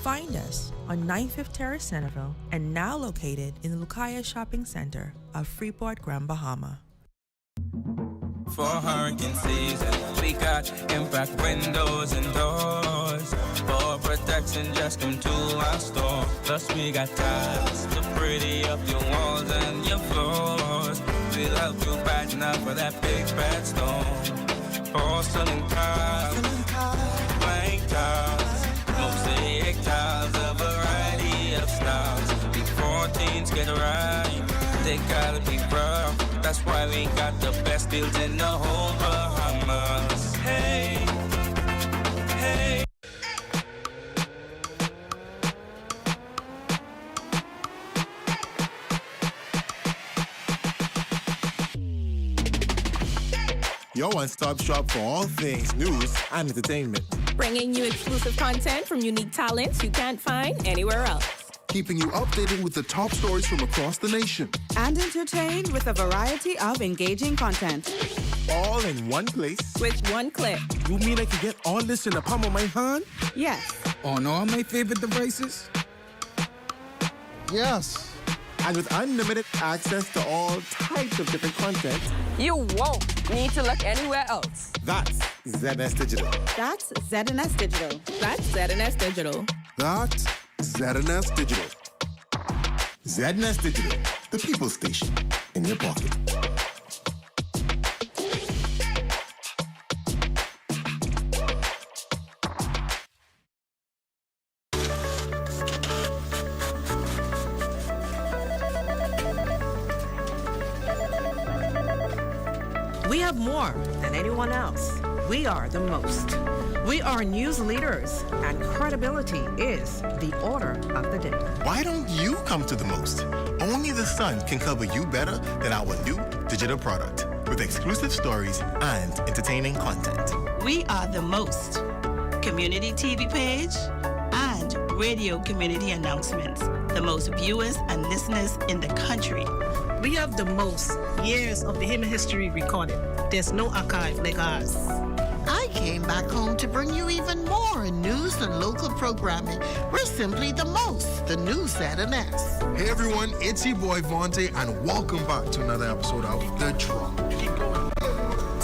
Find us on 95th Terrace, Centerville, and now located in the Lucaya Shopping Center of Freeport, Grand Bahama. for hurricane season. We got impact windows and doors. For protection, just come to our store. Plus we got tiles to pretty up your walls and your floors. We'll help you brighten up for that big bad storm. Porcelain tiles, blank tiles, mosaic tiles, a variety of styles. Before teens get right, they gotta be rough. That's why we got the best deals in the whole Bahamas. Hey, hey. Your one-stop shop for all things news and entertainment. Bringing you exclusive content from unique talents you can't find anywhere else. Keeping you updated with the top stories from across the nation. And entertained with a variety of engaging content. All in one place. With one click. You mean I can get all this in the palm of my hand? Yes. On all my favorite devices? Yes. And with unlimited access to all types of different content. You won't need to look anywhere else. That's ZNS Digital. That's ZNS Digital. That's ZNS Digital. That's ZNS Digital. ZNS Digital, the people station in your pocket. We have more than anyone else. We are the most. We are news leaders, and credibility is the order of the day. Why don't you come to the most? Only the Sun can cover you better than our new digital product with exclusive stories and entertaining content. We are the most. Community TV page and radio community announcements. The most viewers and listeners in the country. We have the most years of the human history recorded. There's no archive like ours. I came back home to bring you even more news and local programming. We're simply the most, the new ZNS. Hey everyone, it's your boy Vontae, and welcome back to another episode of The Drop.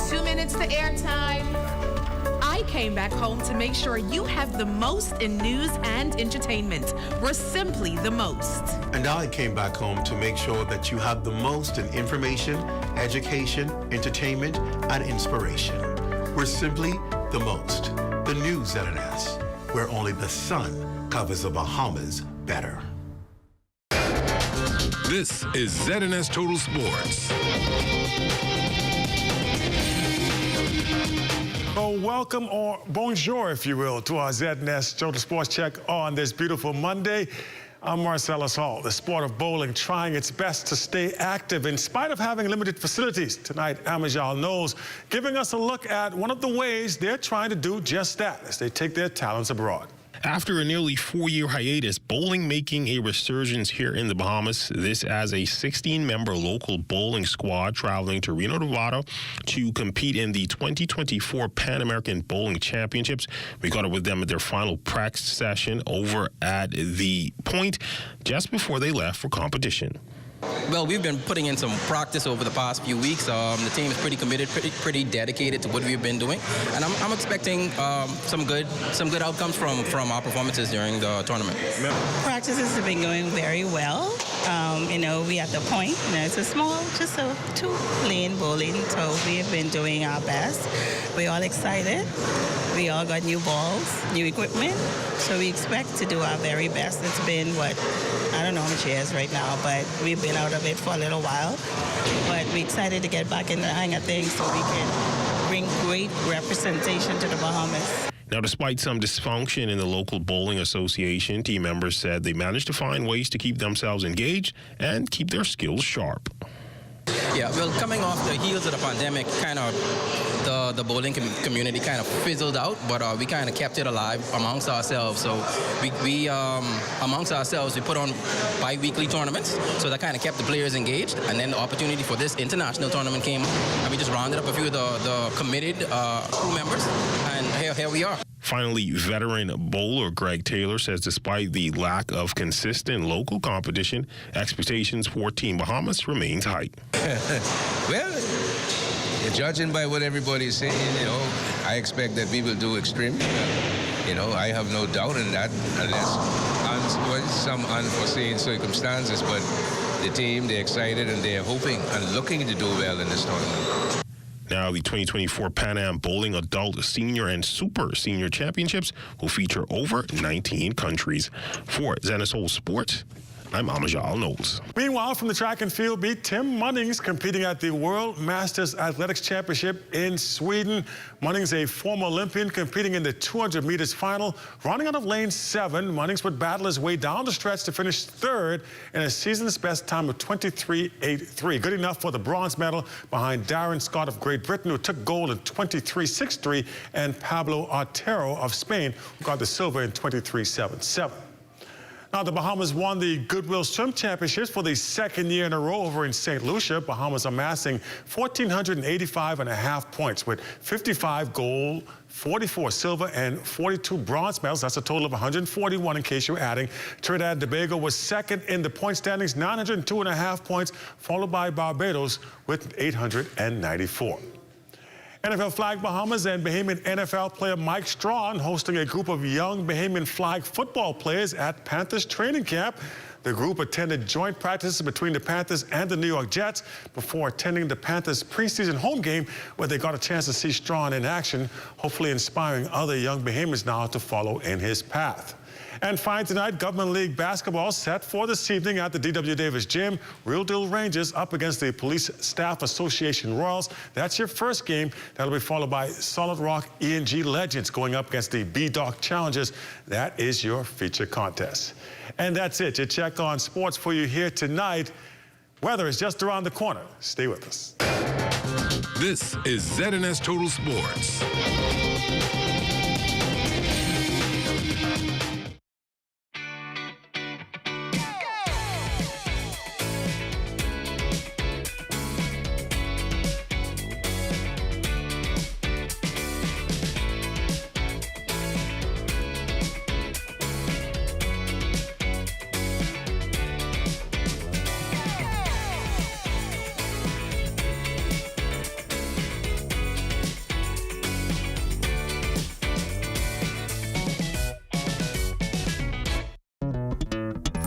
2 minutes to airtime. I came back home to make sure you have the most in news and entertainment. We're simply the most. And I came back home to make sure that you have the most in information, education, entertainment, and inspiration. We're simply the most. The new ZNS, where only the sun covers the Bahamas better. This is ZNS Total Sports. Well, welcome, or bonjour, if you will, to our ZNS Total Sports Check on this beautiful Monday. I'm Marcellus Hall. The sport of bowling trying its best to stay active in spite of having limited facilities. Tonight, Amajal Knowles giving us a look at one of the ways they're trying to do just that as they take their talents abroad. After a nearly 4-year hiatus, bowling making a resurgence here in the Bahamas. This as a 16-member local bowling squad traveling to Reno, Nevada to compete in the 2024 Pan American Bowling Championships. We caught up with them at their final practice session over at the Point just before they left for competition. Well, we've been putting in some practice over the past few weeks. The team is pretty committed, pretty dedicated to what we've been doing, and I'm expecting some good outcomes from our performances during the tournament. Practices have been going very well. We at the Point. It's a small, just a 2-lane bowling, so we have been doing our best. We're all excited. We all got new balls, new equipment, so we expect to do our very best. It's been, I don't know how much years right now, but we've been out of it for a little while. But we're excited to get back in the hang of things so we can bring great representation to the Bahamas. Now, despite some dysfunction in the local bowling association, team members said they managed to find ways to keep themselves engaged and keep their skills sharp. Yeah, well, coming off the heels of the pandemic, kind of the bowling community kind of fizzled out, but we kind of kept it alive amongst ourselves. So we amongst ourselves, we put on bi-weekly tournaments, so that kind of kept the players engaged. And then the opportunity for this international tournament came, and we just rounded up a few of the committed crew members, and here we are. Finally, veteran bowler Greg Taylor says despite the lack of consistent local competition, expectations for Team Bahamas remains high. Well, Judging by what everybody is saying, I expect that we will do extremely well. I have no doubt in that, unless some unforeseen circumstances. But the team, they're excited and they're hoping and looking to do well in this tournament. Now, the 2024 Pan Am Bowling Adult, Senior, and Super Senior Championships will feature over 19 countries. For ZNS Sports, I'm Amajal Knowles. Meanwhile, from the track and field beat, Tim Munnings competing at the World Masters Athletics Championship in Sweden. Munnings, a former Olympian, competing in the 200 meters final. Running out of lane 7, Munnings would battle his way down the stretch to finish third in a season's best time of 23.83. Good enough for the bronze medal behind Darren Scott of Great Britain, who took gold in 23.63, and Pablo Otero of Spain, who got the silver in 23.77. Now, the Bahamas won the Goodwill Swim Championships for the second year in a row over in St. Lucia. Bahamas amassing 1,485.5 points with 55 gold, 44 silver, and 42 bronze medals. That's a total of 141 in case you're adding. Trinidad and Tobago was second in the point standings, 902.5 points, followed by Barbados with 894. NFL Flag Bahamas and Bahamian NFL player Mike Strawn hosting a group of young Bahamian flag football players at Panthers training camp. The group attended joint practices between the Panthers and the New York Jets before attending the Panthers preseason home game, where they got a chance to see Strawn in action, hopefully inspiring other young Bahamians now to follow in his path. And finally tonight, Government League basketball set for this evening at the D.W. Davis Gym. Real Deal Rangers up against the Police Staff Association Royals. That's your first game. That'll be followed by Solid Rock E&G Legends going up against the B-Doc Challengers. That is your feature contest. And that's it. Your check on sports for you here tonight. Weather is just around the corner. Stay with us. This is ZNS Total Sports.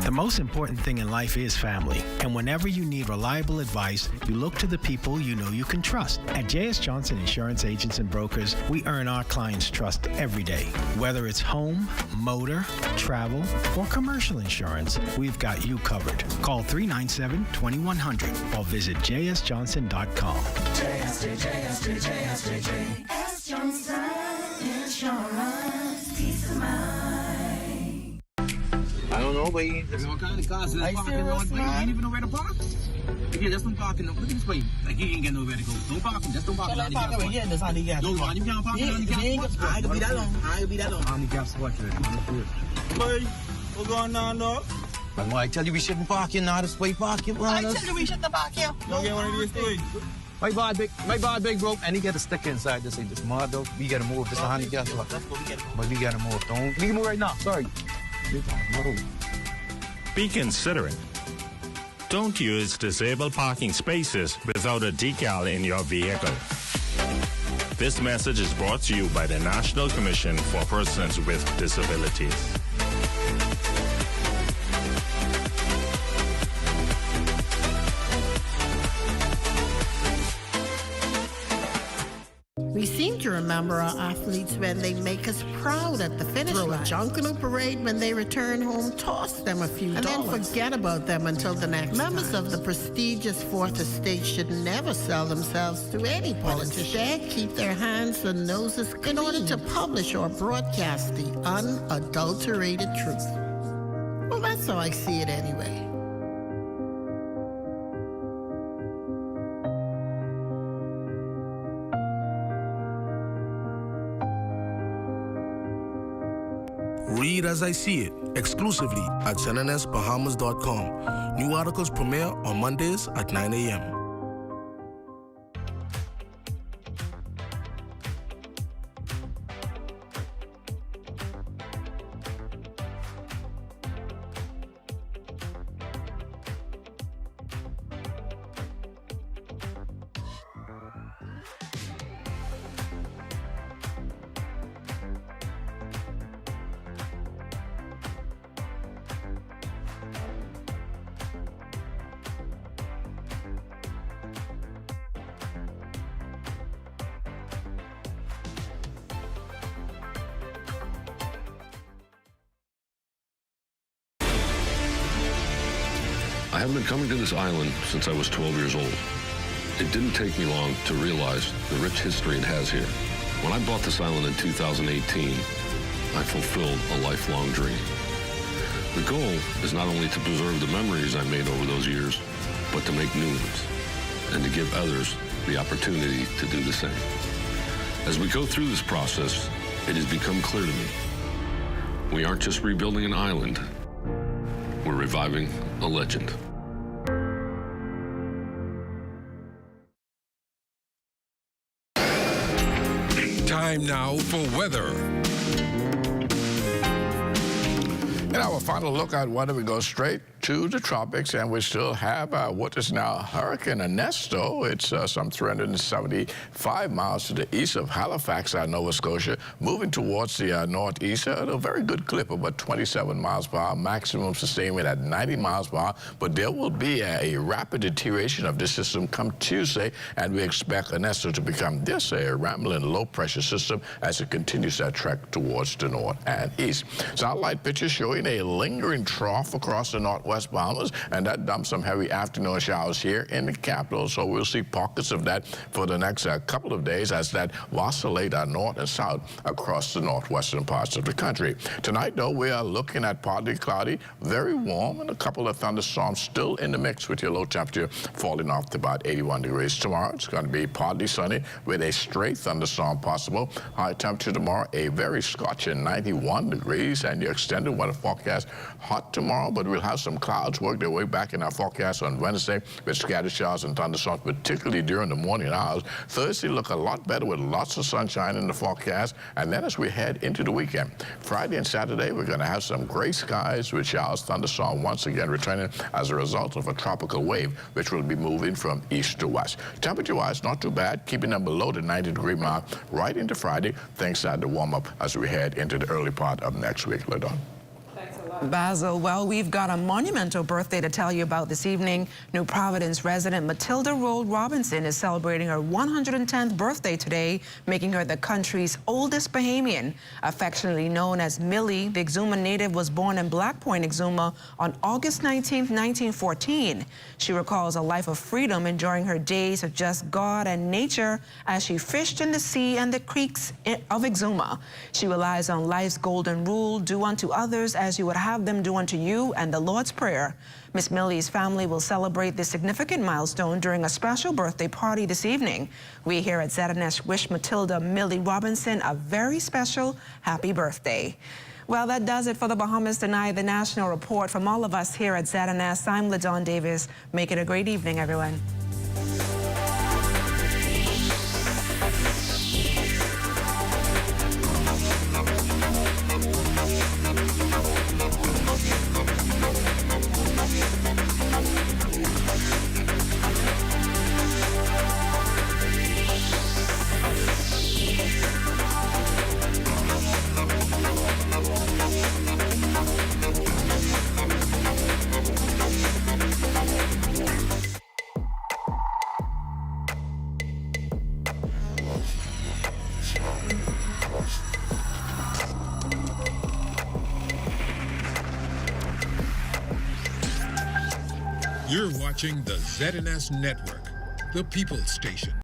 The most important thing in life is family, and whenever you need reliable advice, you look to the people you know you can trust. At J.S. Johnson Insurance Agents and Brokers, we earn our clients' trust every day. Whether it's home, motor, travel, or commercial insurance, we've got you covered. Call 397-2100 or visit jsjohnson.com. JS Johnson Insurance, peace of mind. I don't know, but what kind of cars is this parking? You ain't even know where to park? Yeah, just don't park in the, look at this way. Like, you ain't get nowhere to go. Don't park him, just don't park in the handicap spot. Yeah, that's handicap. No, man, you can't park in the handicap spot. I ain't gonna be that long. Handicap spot, boy, what's going on, dog? Man, I tell you we shouldn't park here now, this way park it, man. I tell you we shouldn't park here. Don't get one of these things. My bad big bro, and he got a sticker inside this ain't this mud though. We gotta move, this is a handicap spot. But we gotta move, don't, we can move right now, sorry. Be considerate. Don't use disabled parking spaces without a decal in your vehicle. This message is brought to you by the National Commission for Persons with Disabilities. We seem to remember our athletes when they make us proud at the finish line. Throw a Junkanoo parade when they return home, toss them a few dollars, and then forget about them until the next Members of the prestigious Fourth Estate should never sell themselves to any politician. Instead, keep their hands and noses clean in order to publish or broadcast the unadulterated truth. Well, that's how I see it anyway. Read as I see it, exclusively at ZNSBahamas.com. New articles premiere on Mondays at 9 a.m. have been coming to this island since I was 12 years old. It didn't take me long to realize the rich history it has here. When I bought this island in 2018, I fulfilled a lifelong dream. The goal is not only to preserve the memories I made over those years, but to make new ones and to give others the opportunity to do the same. As we go through this process, it has become clear to me. We aren't just rebuilding an island, we're reviving a legend. Time now for weather. In our final look at weather, we go straight to the tropics, and we still have what is now Hurricane Ernesto. It's some 375 miles to the east of Halifax, Nova Scotia, moving towards the northeast at a very good clip, about 27 miles per hour, maximum sustainment at 90 miles per hour. But there will be a rapid deterioration of this system come Tuesday, and we expect Ernesto to become this a rambling low-pressure system as it continues that trek towards the north and east. Satellite pictures showing a lingering trough across the northwest Bahamas, and that dumps some heavy afternoon showers here in the capital. So we'll see pockets of that for the next couple of days as that oscillate north and south across the northwestern parts of the country. Tonight, though, we are looking at partly cloudy, very warm, and a couple of thunderstorms still in the mix with your low temperature falling off to about 81 degrees. Tomorrow, it's going to be partly sunny with a straight thunderstorm possible. High temperature tomorrow, a very scorching 91 degrees, and your extended weather forecast hot tomorrow, but we'll have some clouds work their way back in our forecast on Wednesday with scattered showers and thunderstorms, particularly during the morning hours. Thursday look a lot better with lots of sunshine in the forecast, and then as we head into the weekend, Friday and Saturday, we're going to have some gray skies with showers, thunderstorms once again returning as a result of a tropical wave, which will be moving from east to west. Temperature-wise, not too bad, keeping them below the 90-degree mark right into Friday. Things start to warm up as we head into the early part of next week. LaDon. Basil, well, we've got a monumental birthday to tell you about this evening. New Providence resident Matilda Roll Robinson is celebrating her 110th birthday today, making her the country's oldest Bahamian. Affectionately known as Millie, the Exuma native was born in Black Point, Exuma on August 19, 1914. She recalls a life of freedom, enjoying her days of just God and nature as she fished in the sea and the creeks of Exuma. She relies on life's golden rule, do unto others as you would have them do unto you, and the Lord's Prayer. Miss Millie's family will celebrate this significant milestone during a special birthday party this evening. We here at ZNS wish Matilda Millie Robinson a very special happy birthday. Well, that does it for the Bahamas tonight. The National Report from all of us here at ZNS. I'm LaDon Davis. Make it a great evening, everyone. You're watching the ZNS Network, the People's Station.